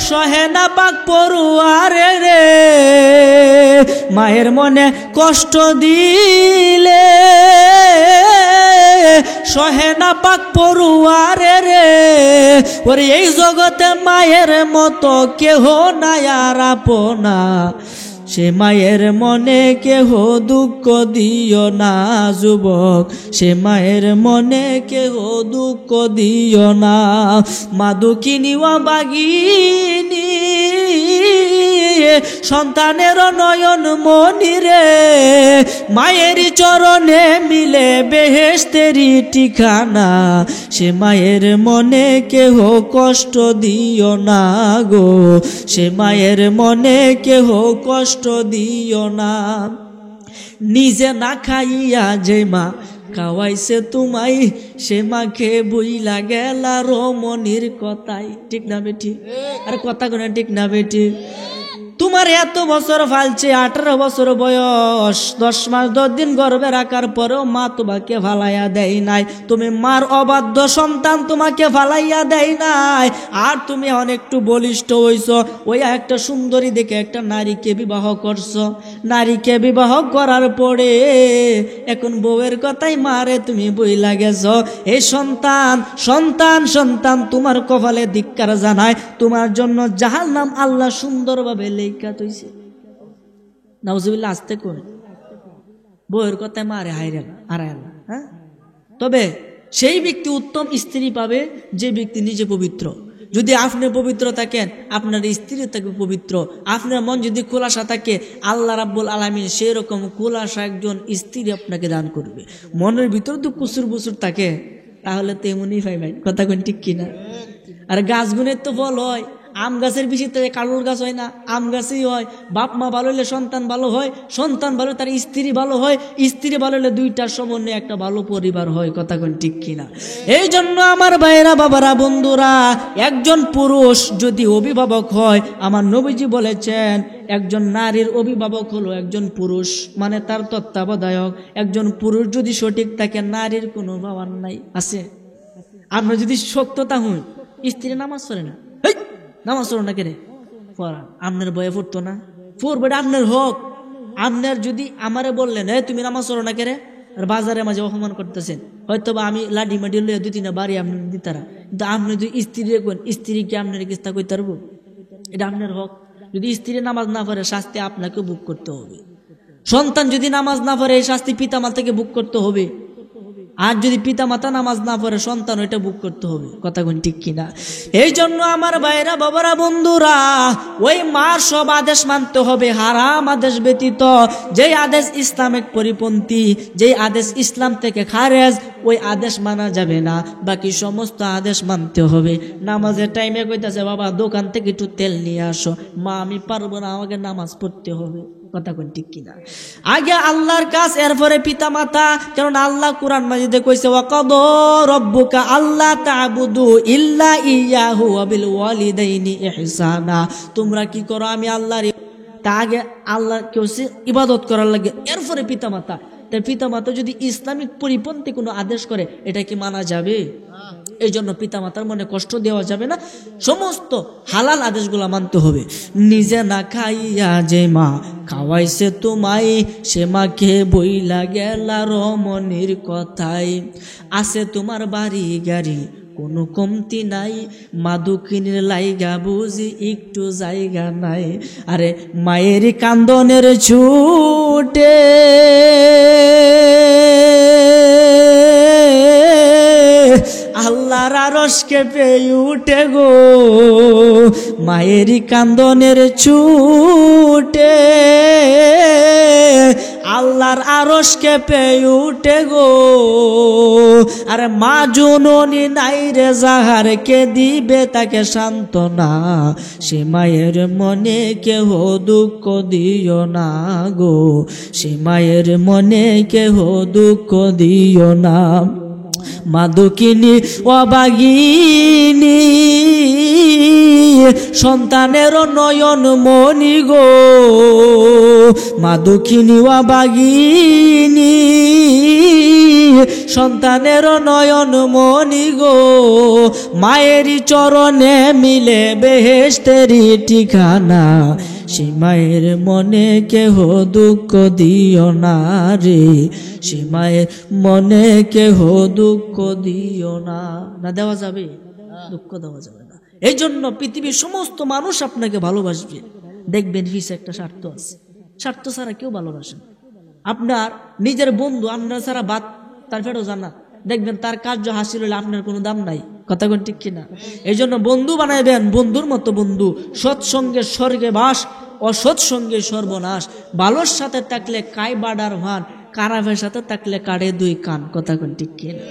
[SPEAKER 1] সহে না পাক পড়ুয়ারে রে, মায়ের মনে কষ্ট দিলে সহে না পাক পড়ুয়ারে রে। ওরে এই জগতে মায়ের মতো কেহ নাই আর আপনা, সে মায়ের মনে কেহ দুঃখ দিও না যুবক, সে মায়ের মনে কেহ দুঃখ দিও না। মা দুঃখিনী অভাগিনী, সন্তানের নয়ন মনি রে, মায়ের চরণে মিলে বেহেশতেরি ঠিকানা, সে মায়ের মনে কেহ কষ্ট দিও না গো, সে মায়ের মনে কেহ কষ্ট দিও না। নিজে না খাইয়া যে মা খাওয়াইছে তোমায়, সে মাকে বইলা গেলা রমণীর কথাই। ঠিক না বেটি? আর কথা কোনা ঠিক না বেটি? তোমার এত বছর ফালছে, 18 বছর বয়স, 10 মাস 10 দিন গর্ভে রাখার পরেও মা তোমাকে ফালাইয়া দেয় নাই। তুমি মার অবাধ্য সন্তান, তোমাকে ফালাইয়া দেয় নাই। আর তুমি অনেকটু বলিষ্ঠ হইছো, ওই একটা সুন্দরী দেখে একটা নারীকে বিবাহ করছো। নারীকে বিবাহ করার পরে এখন বউয়ের কথাই মারে তুমি বইলা গেছো। এই সন্তান সন্তান সন্তান তোমার কপালে ধিক্কার জানায়। তোমার জন্য জাহান্নাম আল্লাহ সুন্দরভাবে লেখা তৈছে। নাউজুবিল্লাহ, আসতে করে বউয়ের কথায় মারে হাইরেন হারায় না। হ্যাঁ, তবে সেই ব্যক্তি উত্তম স্ত্রী পাবে যে ব্যক্তি নিজে পবিত্র। যদি আপনি পবিত্র থাকেন, আপনার স্ত্রী থাকবে পবিত্র। আপনার মন যদি খোলাসা থাকে, আল্লাহ রাব্বুল আলামিন সেই রকম খোলাসা একজন স্ত্রী আপনাকে দান করবে। মনের ভিতর তো কুসুর বুসুর থাকে, তাহলে তেমনই পাইবেন। কথা কোন ঠিক কিনা? আর গাছগুনের তো ফল হয়, আম গাছের বেশি কালুর গাছ হয় না, আম গাছই হয়। বাপ মা ভালো হলে সন্তান ভালো হয়, সন্তান ভালো তার স্ত্রী ভালো হয়, স্ত্রী ভালো হলে দুইটার সমন্বয়ে একটা ভালো পরিবার হয়। কথা কোন ঠিক কিনা? এই জন্য আমার ভাইরা, বাবারা, বন্ধুরা, একজন পুরুষ যদি অভিভাবক হয়, আমার নবীজি বলেছেন একজন নারীর অভিভাবক হলো একজন পুরুষ, মানে তার তত্ত্বাবধায়ক। একজন পুরুষ যদি সঠিক থাকে, নারীর কোনো বাবার নাই আছে। আপনি যদি সত্যতা হন, স্ত্রী নামাজ পড়ে না, নামাজ পড়ো না কেরে পড়া, আপনার বয়ে পড়তো না, পড়বে আপনার হক। আপনার যদি আমারে বললেন তুমি নামাজ পড়ো না কেরে, আর বাজারে মাঝে অপমান করতেছেন, হয়তো বা আমি লাডি মাডি লইয়া 2-3 বাড়ি আপনি দিতারা, কিন্তু আপনি যদি স্ত্রী রেখেন, স্ত্রীকে আপনার কিস্তা করতে পারবো? এটা আপনার হক। যদি স্ত্রী নামাজ না পড়ে, শাস্তি আপনাকে বুক করতে হবে। সন্তান যদি নামাজ না পড়ে, এই শাস্তি পিতা মাতাকে বুক করতে হবে। আর যদি পিতা মাতা নামাজ না পড়ে, সন্তান ওইটা বুক করতে হবে। কথা কোন ঠিক কিনা? এই জন্য আমার ভাইরা, বাবারা, বন্ধুরা, ওই মার সব আদেশ মানতে হবে, হারাম আদেশ ব্যতীত। যেই আদেশ ইসলামিক পরিপন্থী, যেই আদেশ ইসলাম থেকে খারেজ, ওই আদেশ মানা যাবে না। বাকি সমস্ত আদেশ মানতে হবে। নামাজের টাইমে কইতাছে, বাবা দোকান থেকে একটু তেল নিয়ে আসো, মা আমি পারবো না, আমাকে নামাজ পড়তে হবে। কথা কোন ঠিক কিনা? আগে আল্লাহর কাজ, এরপরে পিতা মাতা। কারণ আল্লাহ কুরআন মাজিদে কইছে, ওয়াকাদা রাব্বুকা আল্লা তা'বুদু ইল্লা ইয়াহু ওয়া বিল ওয়ালিদাইনি ইহসানা। তোমরা কি করো? আমি আল্লাহর, তা আগে আল্লাহ কেউ ইবাদত করার লাগে, এরপরে পিতা মাতা। তাই পিতা মাতা যদি ইসলামিক পরিপন্থী কোনো আদেশ করে, এটা কি মানা যাবে? এই জন্য পিতা মাতার মনে কষ্ট দেওয়া যাবে না। সমস্ত হালাল আদেশগুলো মানতে হবে। নিজে না খাইয়া যে মা খাওয়াইছে তোমায়, সে মাকে বইলা গেলা রমণীর কথাই। আছে তোমার বাড়ি গাড়ি, কোনো কমতি নাই, মাদুকিনের লাইগা বুঝি একটু জায়গা নাই। আরে মায়ের কান্দনের ছুটে আল্লাহর আরশ কেঁপে উঠে গো, মায়ের কান্দনের ছুটে আল্লাহর আরশ কেঁপে উঠে গো। আরে মা জননী নাই রে যাহার, কে দিবে তাকে সান্ত্বনা, সে মায়ের মনে কেহ দুঃখ দিও না গো, সে মায়ের মনে কেহ দুঃখ দিও না। মাদুকিনী অবাগিনী সন্তানের নয়ন মনি গো, মাদুকিনী অবাগিনী সন্তানের নয়ন মনি গো। মায়েরই চরণে মিলে বেহেশতেরই ঠিকানা, সে মায়ের মনে কেহ দুঃখ দিও না রে, সে মায়ের মনে কেহ দুঃখ দিও না। না দেওয়া যাবে? দুঃখ দেওয়া যাবে না। এই জন্য পৃথিবীর সমস্ত মানুষ আপনাকে ভালোবাসবে। দেখবেন ফিসে একটা স্বার্থ আছে, স্বার্থ ছাড়া কেউ ভালোবাসে না। আপনার নিজের বন্ধু আপনার ছাড়া বাদ তার ফেরো জানা, দেখবেন তার কার্য হাসিল হলে আপনার কোনো দাম নাই। কথা কোন ঠিক কিনা? এই জন্য বন্ধু বানাইবেন বন্ধুর মতো বন্ধু। সৎসঙ্গে স্বর্গে বাস, অসৎ সঙ্গে সর্বনাশ। ভালোর সাথে থাকলে কাই বাডার ভান, খারাপের সাথে থাকলে কাড়ে 2 কান। কথা কোন ঠিক কিনা?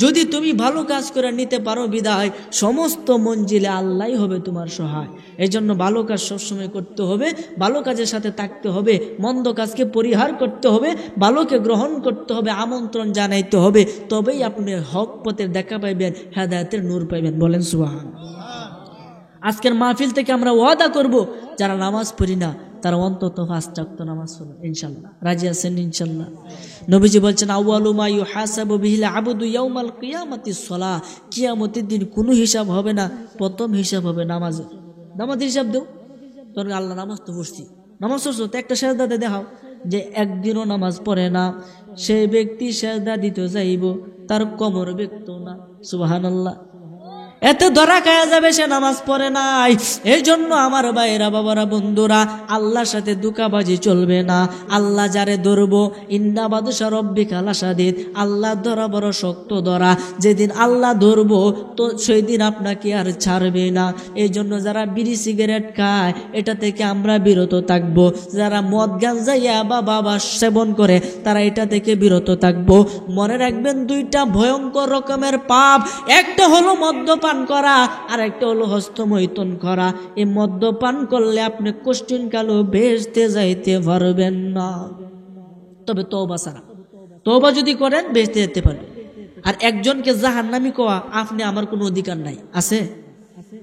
[SPEAKER 1] যদি তুমি ভালো কাজ করে নিতে পারো বিদায়, সমস্ত মঞ্জিলে আল্লাহই হবে তোমার সহায়। এই জন্য ভালো কাজ সবসময় করতে হবে, ভালো কাজের সাথে থাকতে হবে, মন্দ কাজকে পরিহার করতে হবে, ভালোকে গ্রহণ করতে হবে, আমন্ত্রণ জানাইতে হবে। তবেই আপনি হক পথের দেখা পাইবেন, হেদায়েতের নূর পাইবেন। বলেন সুবহানাল্লাহ। আজকের মাহফিল থেকে আমরা ওয়াদা করব, যারা নামাজ পড়ি না তারা অন্তত 5 ওয়াক্ত নামাজ পড়ো ইনশাআল্লাহ। রাজি আছেন ইনশাআল্লাহ? নবীজি বলছেন, আউয়ালু মা ইউহাসাবু বিহিল আবদু ইয়াউমাল কিয়ামাতিস সালাহ। কিয়ামতের দিন কোনো হিসাব হবে না, প্রথম হিসাব হবে নামাজের। নামাজের হিসাব দেও। তোর আল্লাহ নামাজ তো পড়ছি, নামাজ পড়ছো তো একটা সেজদাতে দেখাও। যে একদিনও নামাজ পড়ে না সেই ব্যক্তি সেজদা দিতে যাইব, তার কোমর বেঁকতো না। সুবহানাল্লাহ। এতে ধরা খায়া যাবে সে নামাজ পড়ে নাই। এই জন্য আমার ভাইরা, বাবারা, বন্ধুরা, আল্লাহর সাথে দুকাবাজি চলবে না। আল্লাহ যারে ধরবো, ইন্না বাদশা রব্বিকা লাশাদীদ, আল্লাহ ধরা বড় শক্ত ধরা। যেদিন আল্লাহ ধরবো তো সেই দিন আপনাকে আর ছাড়বে না। এই জন্য যারা বিড়ি সিগারেট খায় এটা থেকে আমরা বিরত থাকবো। যারা মদ গাঁজা ইয়াবা বাবা সেবন করে তারা এটা থেকে বিরত থাকবো। মনে রাখবেন, 2টা ভয়ঙ্কর রকমের পাপ। একটা হলো মদ্যপান করা, আর একটা হলো হস্তমৈথুন করা। এই মদ্যপান করলে আপনি কোশ্চিন কালো বেহেশতে যাইতে পারবেন না, তবে তওবা ছাড়া। তওবা যদি করেন বেহেশতে যেতে পারবেন। আর একজনকে জাহান্নামী কোয়া আপনি আমার কোনো অধিকার নাই, আছে?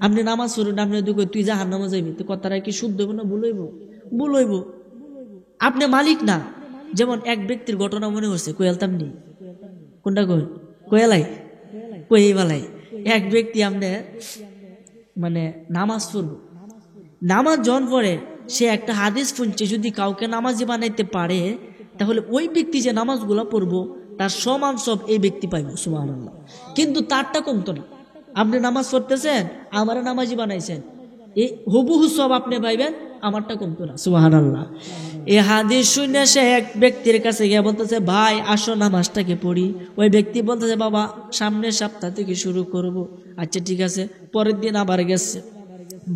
[SPEAKER 1] আপনি নামাজ পড়ুন, আপনি তুই জাহান্নামে যাইবি, তো কথাটা কি শুদ্ধ হইব না ভুল হইব? ভুল হইব। আপনি মালিক না। যেমন এক ব্যক্তির ঘটনা মনে হচ্ছে, কয়ালতাম নি, কোনটা কয়ালাই কয়ালাই। এক ব্যক্তি আপনি মানে নামাজ পড়ব, নামাজ যখন পড়ে সে একটা হাদিস শুনছে, যদি কাউকে নামাজি বানাইতে পারে তাহলে ওই ব্যক্তি যে নামাজগুলো পড়বো তার সমান সব এই ব্যক্তি পাইব। সুবহানাল্লাহ। কিন্তু তারটা কমতো না। আপনি নামাজ পড়তেছেন, আমার নামাজি বানাইছেন, এই হুবহু সব আপনি পাইবেন, আমারটা কমতো না। সুবহানাল্লাহ। এই হাদিস শুনে সে এক ব্যক্তির কাছে গিয়ে বলতেছে, ভাই আসো নামাজটাকে পড়ি। ওই ব্যক্তি বলতেছে, বাবা সামনের সপ্তাহ থেকে শুরু করব। আচ্ছা ঠিক আছে। পরের দিন আবার গেছে,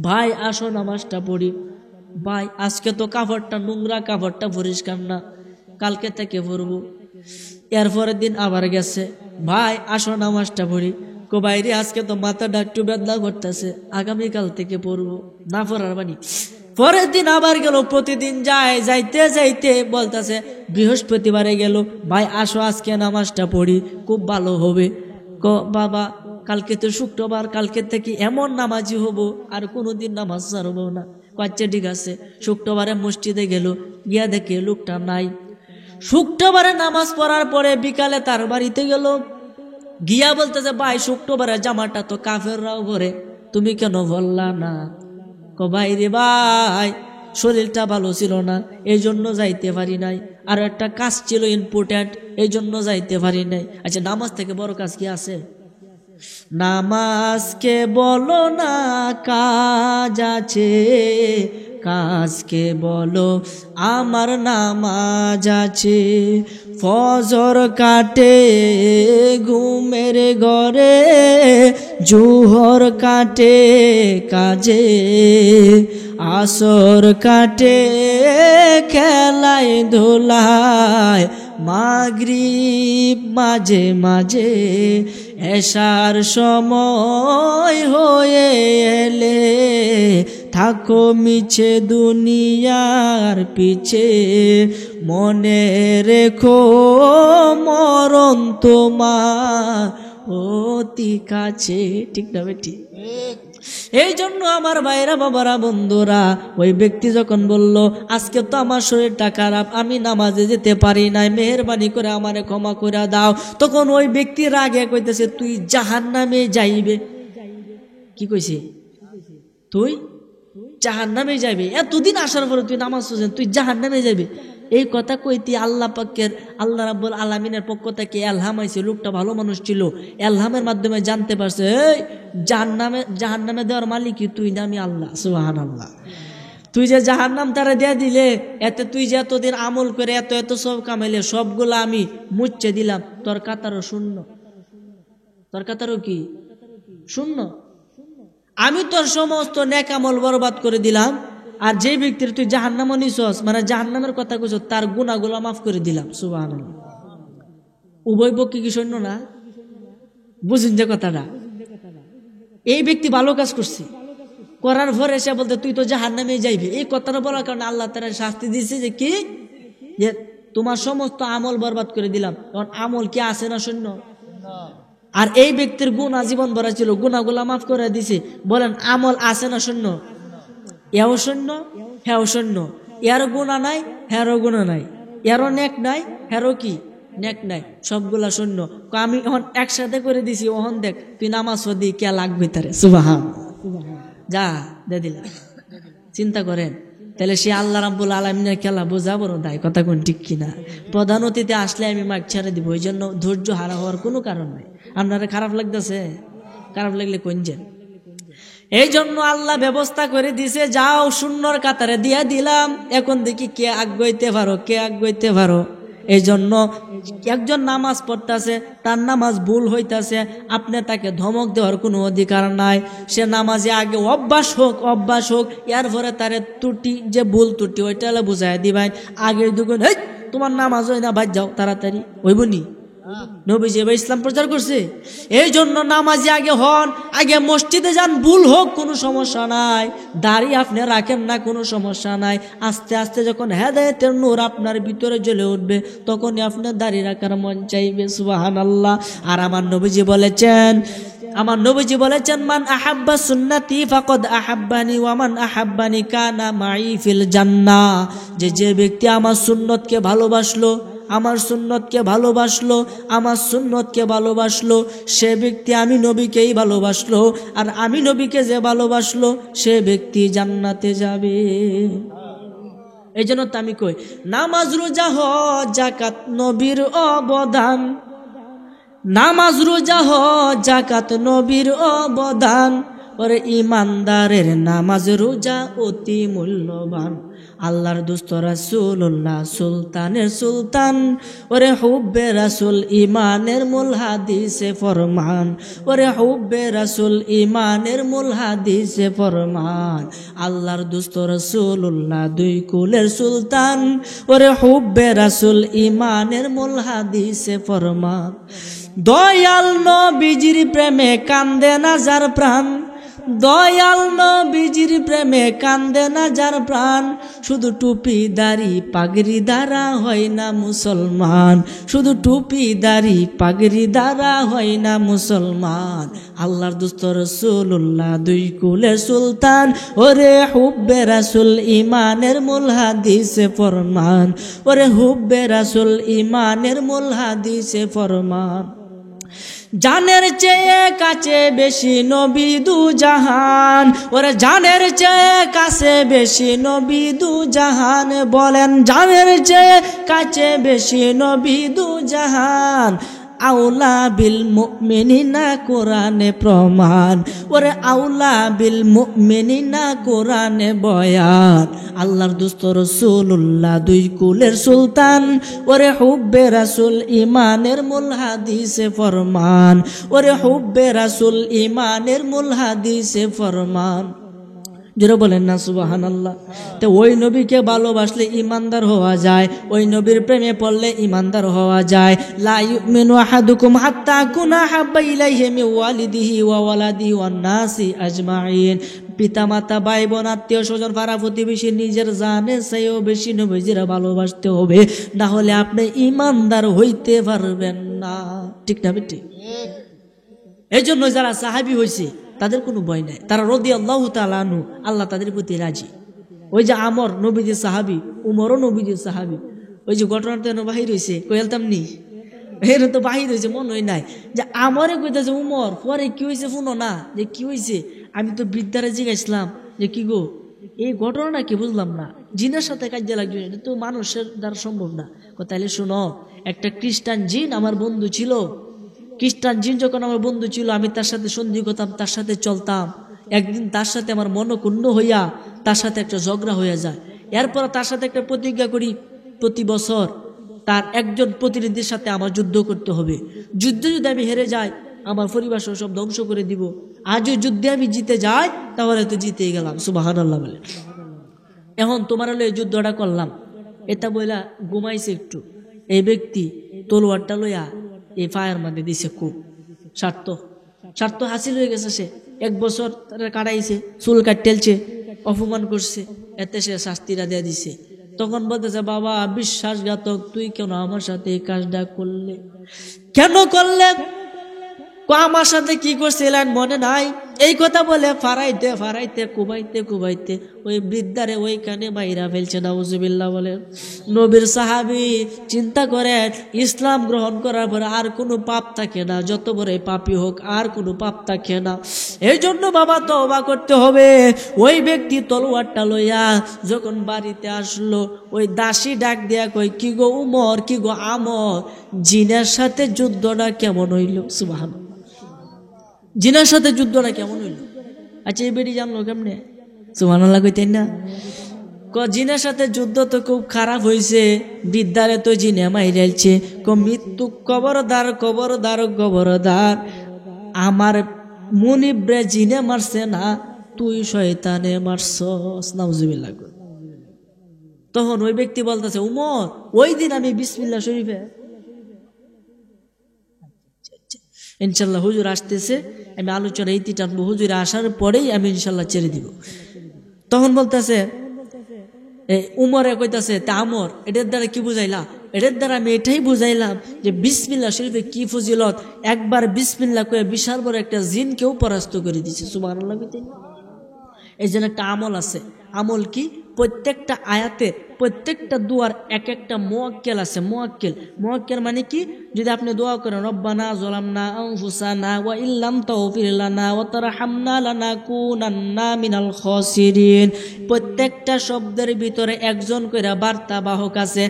[SPEAKER 1] ভাই আসো নামাজটা পড়ি। ভাই আজকে তো কাপড়টা নোংরা, কাপড়টা পরিষ্কার না, কালকে থেকে পড়বো। এরপরের দিন আবার গেছে, ভাই আসো নামাজটা পড়ি। বাইরে আজকে তো মাথাটা একটু বেদনা করতেছে, আগামীকাল থেকে পড়বো, না পড়ার বাণী। পরের দিন আবার গেল, প্রতিদিন যায়, যাইতে যাইতে বলতেছে, বৃহস্পতিবারে গেল, ভাই আসো আজকে নামাজটা পড়ি, খুব ভালো হবে। বাবা কালকে তো শুক্রবার, কালকে থেকে এমন নামাজি হব আর কোনোদিন নামাজ ছাড়বো না। আচ্ছা ঠিক আছে। শুক্রবারে মসজিদে গেল, গিয়া দেখে লোকটা নাই। শুক্রবারে নামাজ পড়ার পরে বিকালে তার বাড়িতে গেল, গিয়া বলতেছে, ভাই শুক্রবারে জামাটা তো কাফেররাও পরে, তুমি কেন বললা না? ভাই রে ভাই শরীরটা ভালো ছিল না, এই জন্য যাইতে পারি নাই, আর একটা কাজ ছিল ইম্পর্টেন্ট, এই জন্য যাইতে পারি নাই। আচ্ছা নামাজ থেকে বড় কাজ কি আছে? নামাজকে বলো না কাজ আছে, কাজকে বলো আমার নামাজ আছে। ফজর কাটে ঘুমের ঘরে, জোহর কাটে কাজে, আসর কাটে খেলায় ধুলায়, মাগরিব মাঝে মাঝে, এশার সময় হয়ে এলে থাকো মিছে দুনিয়ার পিছে, মনে রেখো মরণ তোমার অতি কাছে। ঠিক না বেটি? এই জন্য আমার ভাইরা, বাবারা, বন্ধুরা, ওই ব্যক্তি যখন বলল, আজকে তো আমার শরীরটা খারাপ, আমি নামাজে যেতে পারি নাই, মেহেরবানি করে আমারে ক্ষমা করে দাও, তখন ওই ব্যক্তি রাগে কইতেছে, তুই জাহান্নামে যাইবে। কি কইছে? তুই জাহান্নামে যাবে। এতদিন আসার পরে তুই নামাজ পড়ছেন, তুই জাহান্নামে যাবে। এই কথা কইতে আল্লাহ পাকের, আল্লাহ রাব্বুল আলামিনের পক্ষ থেকে এলহাম আইছে। লোকটা ভালো মানুষ ছিল, এলহামের মাধ্যমে জানতে পারছে, এই জাহান্নামে দেওয়ার মালিক তুই না, আমি আল্লাহ। সুবহানাল্লাহ। তুই যে জাহান্নাম তারা দিয়ে দিলে, এতে তুই যে এতদিন আমল করে এত এত সব কামাইলে, সবগুলো আমি মুচ্ছে দিলাম, তোর কাতারও শূন্য। তোর কাতারও কি শূন্য? আমি তোর সমস্ত নেক আমল বরবাদ করে দিলাম, আর যে ব্যক্তির তুই জাহান্নামে নিছস, মানে জাহান্নামের কথা কইছ, তার গুনাহগুলো মাফ করে দিলাম। সুবহানাল্লাহ। উভয় পক্ষে কি শূন্য না? বুঝুন যে কথাটা। এই ব্যক্তি ভালো কাজ করছে, করার পরে এসে বলতে তুই তো জাহান্নামে যাইবি, এই কথাটা বলার কারণে আল্লাহ তাআলা শাস্তি দিয়েছে যে কি, যে তোমার সমস্ত আমল বরবাদ করে দিলাম। তখন আমল কি আছে না শূন্য? আর এই ব্যক্তির গুণ আজীবন ভরা ছিল, গুণাগুলা মাফ করে দিছে। বলেন আমল আছে না শূন্য? এও শূন্য, হ্যাঁ শূন্য। এরও গুণা নাই, হ্যারও গুণা নাই, এরও নেক নাই, হ্যারও কি নেক নাই, সবগুলা শূন্য। আমি এখন একসাথে করে দিছি, ওহন দেখ তুই নামাজ পড়ি কে লাগবে তারে, সুবহান, যা দে দিলাম। চিন্তা করেন, তাহলে সে আল্লাহ রাব্বুল আলামিনের খেলা বোঝা বড় দায়, কথা কোন ঠিক কিনা? প্রধান অতিথি আসলে আমি মাইক ছেড়ে দিব, এই জন্য ধৈর্য হারা হওয়ার কোনো কারণ নাই। আপনারা খারাপ লাগতেছে? খারাপ লাগলে কোনছেন? এই জন্য আল্লাহ ব্যবস্থা করে দিছে, যাও শূন্যর কাতারে দিয়া দিলাম, এখন দেখি কে আগাইতে পারো, কে আগাইতে পারো। এই জন্য একজন নামাজ পড়তেছে, তার নামাজ ভুল হইতাছে, আপনি তাকে ধমক দেওয়ার কোনো অধিকার নাই। সে নামাজে আগে অভ্যাস হোক, এরপরে তারে ত্রুটি যে ভুল ত্রুটি ওইটা বুঝাই দিবেন। আগে দুগুণ এই তোমার নামাজ হয় না, বাদ যাও তাড়াতাড়ি, হইবনি? নবীজি এবার ইসলাম প্রচার করছে। এই জন্য নামাজি আগে হন, আগে মসজিদে যান, ভুল হোক কোনো সমস্যা নাই, দাড়ি আপনি রাখেন না কোনো সমস্যা নাই। আস্তে আস্তে যখন হেদায়েতের নূর আপনার ভিতরে জ্বলে উঠবে, তখনই আপনার দাড়ি রাখার মন চাইবে, সুবহানাল্লাহ। আর আমার নবীজি বলেছেন মান আহাব্বা সুন্নতি ফাকাদ আহাব্বানি ওয়া মান আহাব্বানি কানা মাই ফিল জান্নাহ। যে ব্যক্তি আমার সুন্নতকে ভালোবাসলো, আমার সুন্নতকে ভালোবাসলো, সে ব্যক্তি আমি নবীকেই ভালোবাসলো, আর আমি নবীকে যে ভালোবাসলো সে ব্যক্তি জান্নাতে যাবে। এই জন্য তো আমি কই, নামাজ রোজা হজ যাকাত নবীর অবদান, নামাজ রোজা হজ যাকাত নবীর অবদান। ওরে ইমানদারের নামাজ রোজা অতি মূল্যবান। আল্লাহর দোস্ত রাসূলুল্লাহ সুলতানের সুলতান, ওরে হুব্বে রাসূল ইমানের মূল হাদিসে ফরমান, ওরে হুব্বে রাসূল ইমানের মূল হাদিসে ফরমান। আল্লাহর দোস্ত রাসূলুল্লাহ দুই কুলের সুলতান, ওরে হুব্বে রাসূল ইমানের মূল হাদিসে ফরমান। দয়াল নবীজির প্রেমে কান্দে না যার প্রাণ, দয়াল নবীজির প্রেমে কান্দে না যার প্রাণ। শুধু টুপি দাড়ি পাগড়ি দ্বারা হয় না মুসলমান, শুধু টুপি দাড়ি পাগড়ি দ্বারা হয় না মুসলমান। আল্লাহর দোস্ত রাসূলুল্লাহ দুই কুলের সুলতান, ওরে হুব্বে রাসূল ইমানের মূল হাদিসে ফরমান, ওরে হুব্বে রাসূল ইমানের মূল হাদিসে ফরমান। জানের চেয়ে কাছে বেশি নবী দু জাহান, ওরে জানের চেয়ে কাছে বেশি নবী দু জাহান। বলেন জানের চেয়ে কাছে বেশি নবী দু জাহান। আউলা বিল মুমিনিনা কোরআনে প্রমাণ, ওরে আউলা বিল মুমিনিনা কোরআনে বয়ান। আল্লাহর দোস্ত রাসূলুল্লাহ দুই কুলের সুলতান, ওরে হুব্বে রাসূল ইমানের মূল হাদিসে ফরমান, ওরে হুব্বে রাসূল ইমানের মূল হাদিসে ফরমান। জোরে বলেন না সুবহানাল্লাহ। তো ওই নবীকে ভালোবাসলে ইমানদার হওয়া যায়, ওই নবীর প্রেমে পড়লে ইমানদার হওয়া যায়। লা ইউমিনু আহাদুকুম হাত্তা কুনা হাব্বা ইলাইহি মিন ওয়ালিদিহি ওয়া ওয়ালাদিহি ওয়ান নাসি আজমাইন। পিতামাতা, ভাই বোন, আত্মীয় স্বজন, পাড়া প্রতিবেশী, নিজের জানের চেয়েও বেশি নবীজিরা ভালোবাসতে হবে, না হলে আপনি ইমানদার হইতে পারবেন না। ঠিক না বেটি? এই জন্য যারা সাহাবী হয়েছে তাদের কোনো ভয় নাই, তারা রাদিয়াল্লাহু তাআলা আনহু, আল্লাহ তাদের প্রতি রাজি। ওই যে আমর নবীজির সাহাবী, উমরও নবীজির সাহাবী। ওই যে ঘটনাটা বাহির হয়েছে, কইলতাম নি এর তো বাহির হয়েছে, মন হয় নাই যে আমরে কইতেছে উমর, পরে কি হয়েছে শুনো না, যে কি হয়েছে। আমি তো বৃদ্ধারে জিজ্ঞাসলাম যে কি গো এই ঘটনাটা কি, বুঝলাম না, জিনের সাথে কাজে লাগবে, এটা তো মানুষের দ্বারা সম্ভব না। তাহলে শোনো, একটা খ্রিস্টান জিন আমার বন্ধু ছিল, খ্রিস্টান জিন যখন আমার বন্ধু ছিল, আমি তার সাথে সন্ধি করতাম, তার সাথে চলতাম। একদিন তার সাথে আমার মনক্ষুণ্ণ হইয়া তার সাথে একটা ঝগড়া হইয়া যায়। এরপর তার সাথে একটা প্রতিজ্ঞা করি, প্রতি বছর তার একজন প্রতিনিধির সাথে আমার যুদ্ধ করতে হবে। যুদ্ধে যদি আমি হেরে যাই, আমার পরিবার সব ধ্বংস করে দিব। আজও যুদ্ধে আমি জিতে যাই, তাহলে তো জিতেই গেলাম, সুবহানাল্লাহ বলে। এখন তোমার হলো এই যুদ্ধটা করলাম, এটা বইলা ঘুমাইছে একটু, এই ব্যক্তি তলোয়ারটা লইয়া এই ফায়ার মধ্যে দিছে, খুব স্বার্থ হাসিল হয়ে গেছে। সে 1 বছর কাটাইছে, চুল কাটেলছে, অপমান করছে, এতে সে শাস্তিরা দিয়ে দিছে। তখন বলতেছে, বাবা বিশ্বাসঘাতক, তুই কেন আমার সাথে এই কাজটা করলে, কেন করলে? আমার সাথে কি করছিলেন মনে নাই? এই কথা বলে ফারাইতে ফারাইতে কুবাইতে কুবাইতে ওই বৃদ্ধারে ওইখানে বাইরা ফেলছে। নাউজুবিল্লাহ বলেন। নবীর সাহাবী চিন্তা করেন, ইসলাম গ্রহণ করার পরে আর কোনো পাপ থাকে না, যত বড় পাপী হোক আর কোনো পাপ থাকে না। এই জন্য বাবা তওবা করতে হবে। ওই ব্যক্তি তলোয়ারটা লইয়া যখন বাড়িতে আসলো, ওই দাসী ডাক দিয়া কই, কি গো উমর, কি গো আমর, জিনের সাথে যুদ্ধটা কেমন হইল? সুবহানাল্লাহ, জিনের সাথে যুদ্ধটা কেমন হইল? আচ্ছা এই বেটি জানলো কেমনে? সুবহানাল্লাহ কইতেন না? জিনের সাথে যুদ্ধ তো খুব খারাপ হয়েছে, বিদ্যারে তো জিনে মাইরাইছে। মৃত্যু কবরদার কবরদার কবরদার, আমার মুনিবরে জিনে মারছে না, তুই শয়তানে মারছস। নাউজুবিল্লাহ। তখন ওই ব্যক্তি বলতেছে, উমর ওই দিন আমি বিসমিল্লাহ শরীফে, ইনশাল্লাহ হুজুর আসতেছে, আমি আলোচনা ইতি টানবো, হুজুর আসার পরেই আমি ইনশাল্লাহ ছেড়ে দিব। তখন বলতেছে উমরে কইতাছে, তা আমর এটার দ্বারা কি বুঝাইলা? এটার দ্বারা আমি এটাই বুঝাইলাম যে বিসমিল্লাহ শরীফে কি ফজিলত, একবার বিসমিল্লাহ কয়ে বিশাল বড় একটা জিনকেও পরাস্ত করে দিছে। সুবহানাল্লাহ। এই জন্য একটা আমল আছে। আমল কি? প্রত্যেকটা আয়াতে প্রত্যেকটা দুয়ার এক একটা মুআক্কেল আছে। মুআক্কেল মানে কি? যদি আপনি দোয়া করেন, রব্বানা যালামনা আনফুসানা ওয়া ইল্লাম তাগফির লানা ওয়া তারহামনা লানাকুনান্না মিনাল খাসিরিন, প্রত্যেকটা শব্দের ভিতরে একজন কইরা বার্তা বাহক আছে।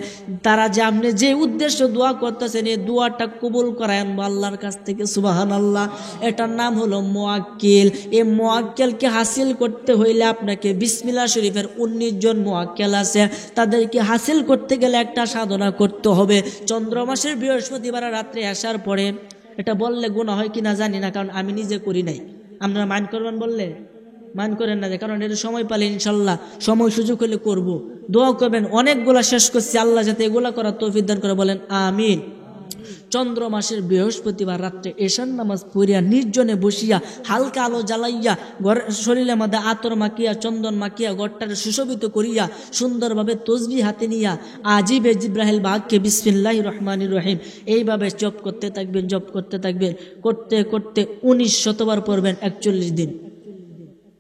[SPEAKER 1] তারা যে আপনি যে উদ্দেশ্য দোয়া করতেছেন, এই দোয়াটা কবুল করায় আল্লাহর কাছ থেকে। সুবহানাল্লাহ। এটার নাম হলো মুআক্কিল। এই মুআক্কিলকে হাসিল করতে হইলে আপনাকে বিসমিল্লাহ শরীফের 19 জন মুআক্কিল আছে, তাদেরকে হাসিল করতে গেলে একটা সাধনা করতে হবে। চন্দ্র মাসের বৃহস্পতিবার রাত্রে আসার পরে, এটা বললে গুনাহ হয় কিনা জানি না, কারণ আমি নিজে করি নাই। আপনারা মাইন্ড করবেন বললে? মাইন্ড করেন না, কারণ এটা সময় পালে ইনশাল্লাহ, সময় সুযোগ হলে করব। দোয়া করবেন, অনেকগুলা শেষ করছি, আল্লাহ যাতে এগুলা করার তৌফিক দান করে, বলেন আমিন। চন্দ্র মাসের বৃহস্পতিবার রাত্রে এশার নামাজ পড়িয়া নির্জনে বসিয়া হালকা আলো জ্বালাইয়া ঘরের শরীরের মধ্যে আতর মাখিয়া চন্দন মাখিয়া ঘরটাকে সুশোভিত করিয়া সুন্দরভাবে তসবিহ হাতে নিয়া আজিবে জিব্রাহিল বাগকে বিসমিল্লাহির রহমানির রহিম এইভাবে জপ করতে থাকবেন, জপ করতে থাকবেন, করতে করতে 19 শতবার পড়বেন 41 দিন।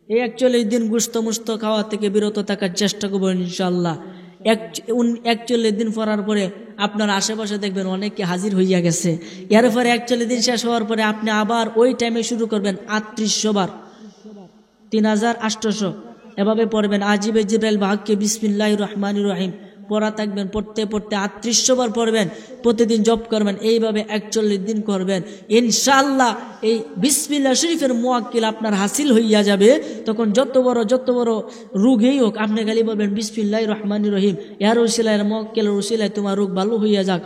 [SPEAKER 1] এই 41 দিন গুস্ত মুস্ত খাওয়া থেকে বিরত থাকার চেষ্টা করবেন ইনশাআল্লাহ। 41 দিন পড়ার পরে আপনার আশেপাশে দেখবেন অনেকে হাজির হইয়া গেছে। এরপরে 41 দিন শেষ হওয়ার পরে আপনি আবার ওই টাইমে শুরু করবেন 3800 বার, 3800 এভাবে পড়বেন। আজিবে জিব্রাইল বাগকে বিসমিল্লাহির রহমানির রহিম পড়া থাকবেন, পড়তে পড়তে 3800 বার পড়বেন, প্রতিদিন জপ করবেন। এইভাবে 41 দিন করবেন ইনশাআল্লাহ। এই বিসমিল্লাহ শরীফের মুআক্কিল আপনার হাসিল হইয়া যাবে। তখন যত বড় রোগেই হোক, আপনি খালি বলবেন বিসমিল্লাহির রহমানির রহিম, এর উসিলায় মুআক্কিলের উসিলায় তোমার রোগ ভালো হইয়া যাক,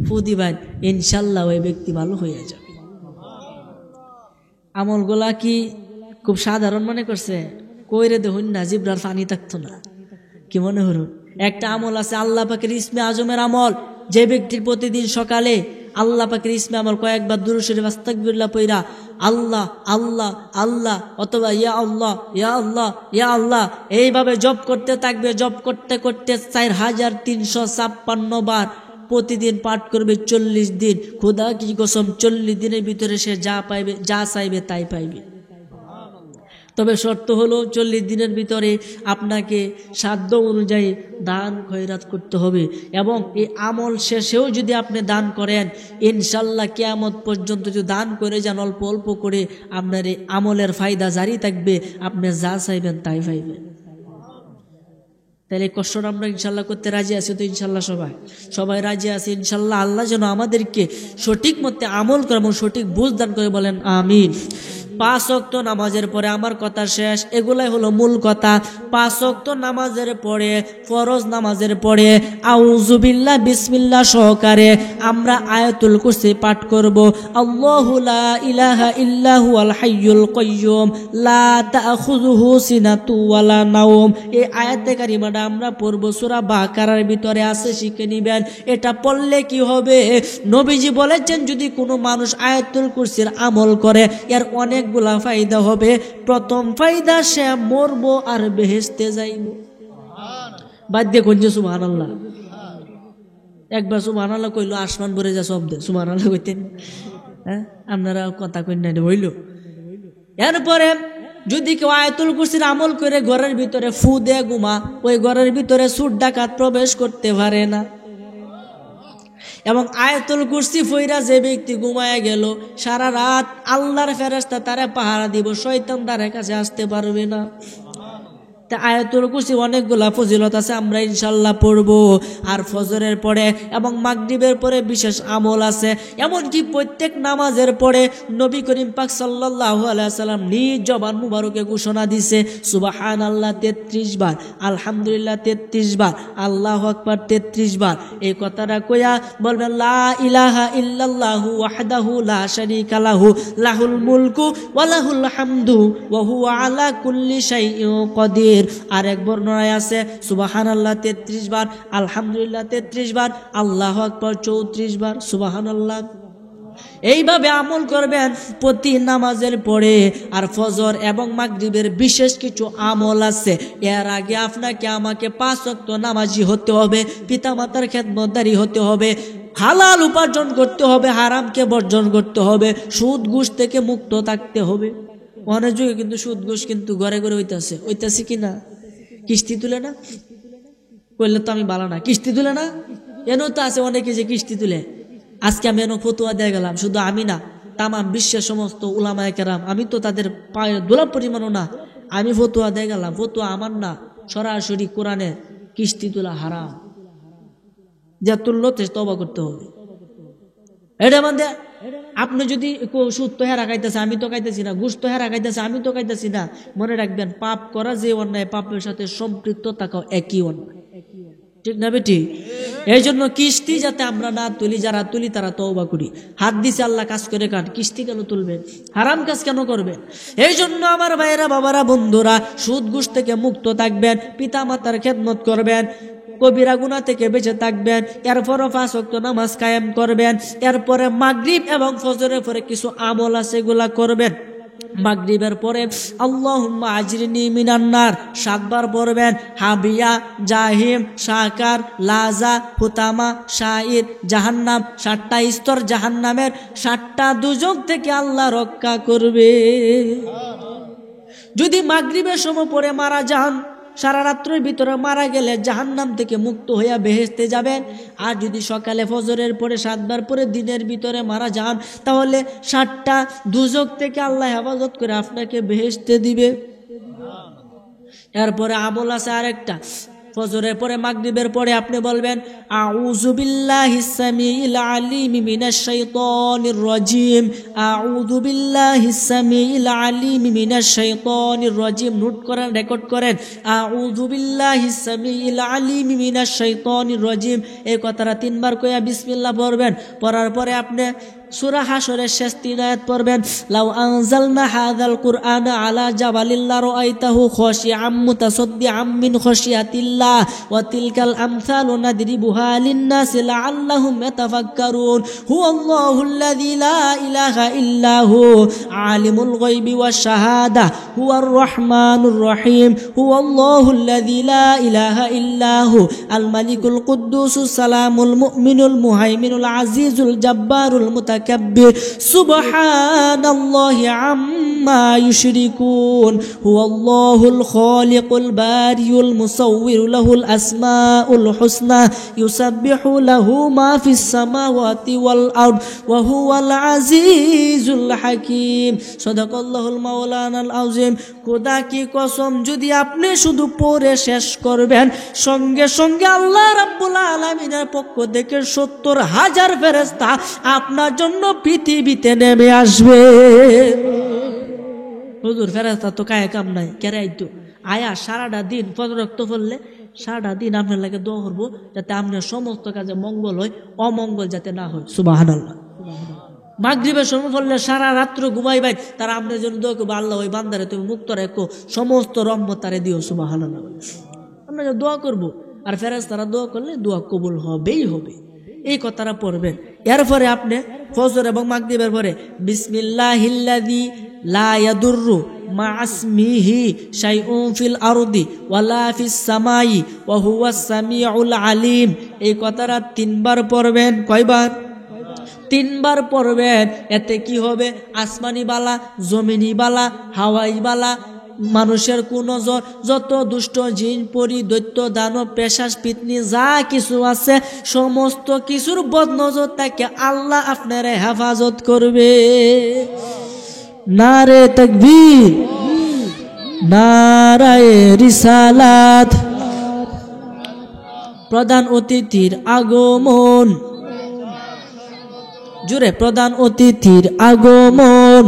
[SPEAKER 1] ফু দিবেন, ইনশাআল্লাহ ওই ব্যক্তি ভালো হইয়া যাবে। আমলগুলা কি খুব সাধারণ মনে করছে? কইরে দেখুন না, জিব্রার পানি থাকতো না। কি মনে হলো? একটা আমল আছে আল্লাহ পাকের ইসমে আজমের আমল। যে ব্যক্তির প্রতিদিন সকালে আল্লাহ পাকের ইসমে আমল কয়েকবার দুরূদ শরীফ আস্তাগফিরুল্লাহ পড়া আল্লাহ আল্লাহ আল্লাহ অথবা ইয়া আল্লাহ ইয়া আল্লাহ ইয়া আল্লাহ এইভাবে জপ করতে থাকবে। জপ করতে করতে 4356 বার প্রতিদিন পাঠ করবে 40 দিন। খোদা কি কসম, 40 দিনের ভিতরে সে যা পাইবে, যা চাইবে তাই পাইবে। তবে শর্ত হলো 40 দিনের ভিতরে আপনাকে সাধ্য অনুযায়ী দান খয়রাত করতে হবে। এবং এই আমল শেষেও যদি আপনি দান করেন, ইনশাল্লাহ কিয়ামত পর্যন্ত যদি দান করে যান অল্প অল্প করে, আপনার এই আমলের ফায়দা জারি থাকবে, আপনি যা চাইবেন তাই পাইবেন। তাহলে কষ্টটা আমরা ইনশাল্লাহ করতে রাজি আছি তো? ইনশাল্লাহ সবাই রাজি আছে ইনশাল্লাহ। আল্লাহ যেন আমাদেরকে সঠিক মতে আমল করে এবং সঠিক বুঝ দান করে, বলেন আমিন। 5 ওয়াক্ত নামাজের পরে, আমার কথা শেষ, এগুলাই হলো মূল কথা। 5 ওয়াক্ত নামাজের পরে, ফরজ নামাজের পরে আউযু বিল্লাহ বিসমিল্লাহ সহকারে আমরা আয়াতুল কুরসি পাঠ করব। আল্লাহু লা ইলাহা ইল্লা হুয়াল হাইয়ুল কাইয়্যুম লা তাখুযুহু সিনাতু ওয়ালা নাওম। এই আয়াতে কারিমাটা আমরা পড়ব, সূরা বাকারার ভিতরে আছে, শিখে নিবেন। এটা পড়লে কি হবে? নবীজি বলেছেন, যদি কোনো মানুষ আয়াতুল কুরসির আমল করে এর অনেকগুলা ফায়দা হবে। প্রথম ফায়দা, সে মরবো আর বেহেশতে যাইব। বাদ দিয়ে কোন যে সুবহানাল্লাহ, একবার সুবহানাল্লাহ কইলো আসমান ভরে যা শব্দে সুবহানাল্লাহ কইতেন। হ্যাঁ, আপনারা কথা কন্যা হইল। এরপরে যদি কেউ আয়াতুল কুরসির আমল করে ঘরের ভিতরে ফু দে ঘুমা, ওই ঘরের ভিতরে চোর ডাকাত প্রবেশ করতে পারে না। এবং আয়াতুল কুরসি ফইরা যে ব্যক্তি ঘুমায় গেল, সারা রাত আল্লাহর ফেরেশতা তারে পাহারা দিব, শয়তান তার কাছে আসতে পারবে না। আয়াতুল কুরসি অনেকগুলা ফজিলত আছে, আমরা ইনশাল্লাহ পড়বো। আর ফজরের পরে এবং মাগরিবের পরে বিশেষ আমল আছে, এমনকি প্রত্যেক নামাজের পরে নবী করিম পাক সাল্লাল্লাহু আলাইহি সাল্লাম নিজ জবান মুবারকে ঘোষণা দিছে, সুবহানাল্লাহ 33 বার, আলহামদুলিল্লাহ 33 বার, আল্লাহু আকবার 33 বার। এই কথাটা কইয়া বলবেন লা ইলাহা ইল্লাল্লাহু ওয়াহদাহু লা শারীকা লাহু লাহুল মুলকু ওয়া লাহুল হামদু ওয়া হুয়া আলা কুল্লি শাইইন কাদির। আরেক বর্ণনায় আছে সুবহানাল্লাহ 33 বার, আলহামদুলিল্লাহ 33 বার, আল্লাহু আকবার 34 বার, সুবহানাল্লাহ। এইভাবে আমল করবেন প্রতি নামাজের পরে। আর ফজর এবং মাগরিবের বিশেষ কিছু আমল আছে। এর আগে আপনাকে আমাকে 5 ওয়াক্ত নামাজি হতে হবে, পিতামাতার খেদমতদারি হতে হবে, হালাল উপার্জন করতে হবে, হারামকে বর্জন করতে হবে, সুদ ঘুষ থেকে মুক্ত থাকতে হবে। অনেক যুগে কিন্তু সুদ ঘুষ কিন্তু ঘরে ঘরে হইতাছে কি না? কিস্তি তুলে না করলে তো আমি বালা না, কিস্তি তুলে না, এনও তো আছে অনেকে যে কিস্তি তুলে। আজকে আমি এনো ফতুয়া দিয়ে গেলাম, শুধু আমি না, তামাম বিশ্বের সমস্ত উলামায়ে কেরাম, আমি তো তাদের পায়ে দোলা পরিমাণও না, আমি ফতুয়া দিয়ে গেলাম, ফতুয়া আমার না, সরাসরি কোরআনে কিস্তি তোলা হারাম, যা তুললো তওবা করতে হবে। এটা মানে আপনি যদি সুদ তো হেরা খাইতেছে, আমি তো খাইতেছি না, ঘুষ তো হেরা খাইতেছে, আমি তো খাইতেছি না, মনে রাখবেন পাপ করা যে অন্যায়, পাপের সাথে সম্পৃক্ত থাকাও একই অন্যায়, ঠিক না বেটি? এই জন্য কিস্তি যাতে আমরা না তুলি, যারা তুলি তারা তওবা করি। হাত দিছে আল্লাহ, কাজ করে কাট, কিস্তি কেন তুলবেন? হারাম কাজ কেন করবেন? এই জন্য আমার ভাইয়েরা, বাবারা, বন্ধুরা, সুদ ঘুষ থেকে মুক্ত থাকবেন, পিতা মাতার খেদমত করবেন, কবিরা গুনাহ থেকে বেঁচে থাকবেন, এরপরে 5 ওয়াক্ত নামাজ কায়েম করবেন। এরপরে মাগরিব এবং ফজরের পরে কিছু আমল আছে, এগুলা করবেন। মাগরিবের পরে আল্লাহুম্মা আজরিনি মিনান নার 7 বার পড়বেন। হাবিয়া, জাহিম, শাকার, লাজা, হুতামা, শাইর, জাহান্নাম, 7টা স্তর জাহান্নামের, 7টা দুজক থেকে আল্লাহ রক্ষা করবে। যদি মাগরিবের সময় পরে মারা যান, সারা রাত্রের ভিতরে মারা গেলে জাহান্নাম থেকে মুক্ত হইয়া বেহেশতে যাবেন। আর যদি সকালে ফজরের পরে 7 বার পরে দিনের ভিতরে মারা যান, তাহলে 7টা দুজক থেকে আল্লাহ হেফাজত করে আপনাকে বেহেশতে দিবে। এরপরে আমল আছে আরেকটা, ফজরের পরে মাগরিবের পরে আপনি বলবেন আউযু বিল্লাহিস সামিউল আলিম মিনাশ শাইতানির রাজিম, আউযু বিল্লাহিস সামিউল আলিম মিনাশ শাইতানির রাজিম। নোট করেন, রেকর্ড করেন, আউযু বিল্লাহিস সামিউল আলিম মিনাশ শাইতানির রাজিম। এই কথাটা 3 বার কইয়া বিসমিল্লাহ পড়বেন। পড়ার পরে আপনি সূরা হাশরের শেষ 3 আয়াত পড়বেন, লাউ আনজালনা হাযাল কুরআনা আলা জাবালিল লারাআইতাহু খাশিআম মুতাসাদ্দিআম মিন খাশিয়াতিল্লাহ ওয়া তিলকাল আমসালু নাদরিবুহা লিন-নাসি লাআল্লাহুম ইয়াতাফাক্কারুন। হুয়াল্লাহুল্লাযী লা ইলাহা ইল্লা হু আলিমুল গায়বি ওয়াশ শাহাদা হুয়ার রহমানুর রহিম। হুয়াল্লাহুল্লাযী লা ইলাহা ইল্লা হু আল মালিকুল কুদ্দুসুস সালামুল মুমিনুল মুহাইমিনুল আজিজুল জাব্বারুল মুতাকাব্বির। সুবহানাল্লাহি আম্মা ইউশরিকুন। হুয়াল্লাহুল খালিকুল বারিউল মুসাউবিরু লাহুল আসমাউল হুসনা ইউসাব্বিহু লাহু মা ফিস সামাওয়াতি ওয়াল আরদ ওয়া হুয়াল আজিজুল হাকীম। সাদাকাল্লাহুল মাওলানাল আযীম। খোদা কি কসম, যদি আপনি শুধু পড়ে শেষ করবেন, সঙ্গে সঙ্গে আল্লাহ রাব্বুল আলামিনের পক্ষ থেকে 70,000 ফেরেশতা আপনার জন্য পৃথিবীতে নেমে আসবে। হুজুর ফেরেশতা তো কায়ে কাম নাই, কেরাই তো আয়া সারাটা দিন ফজর রক্ত পড়লে সারাটা দিন আপনার লাগে দোয়া করবো যাতে আপনার সমস্ত কাজে মঙ্গল হয়, অমঙ্গল যাতে না হয়। সুবহানাল্লাহ। মাগরিবের সময় পড়লে সারা রাত্র ঘুমাইবাই, তারা আপনার জন্য দোয়া করবো, আল্লাহ ওই বান্দারে তুমি মুক্ত রেখো, সমস্ত রহমত তারে দিও। সুবহানাল্লাহ। আমরা দোয়া করবো, আর ফেরেশতারা দোয়া করলে দোয়া কবুল হবেই হবে। এই কথাটা পড়বেন। এরপরে আপনি ফজর এবং মাগরিবের পরে বিসমিল্লাহিল্লাযী লা ইয়াদুররু মা আসমিহি শাইউন ফিল আরদি ওয়ালা ফিস সামাই ওয়া হুয়াস সামিউল আলিম। এই কথাটা 3 বার পড়বেন। কয়বার? 3 বার পড়বেন। এতে কি হবে? আসমানি বালা, জমিনি বালা, হাওয়াই বালা, মানুষের কুনজর, যত দুষ্ট জিন, পরি, দৈত্য, দানব, পেশাচ, পিতনি যা কিছু আছে সমস্ত কিছুর বদনজর থেকে আল্লাহ আপনারে হেফাজত করবে। নারে তাকবীর, নারায়ে রিসালাত। প্রধান অতিথির আগমন, জুড়ে প্রধান অতিথির আগমন।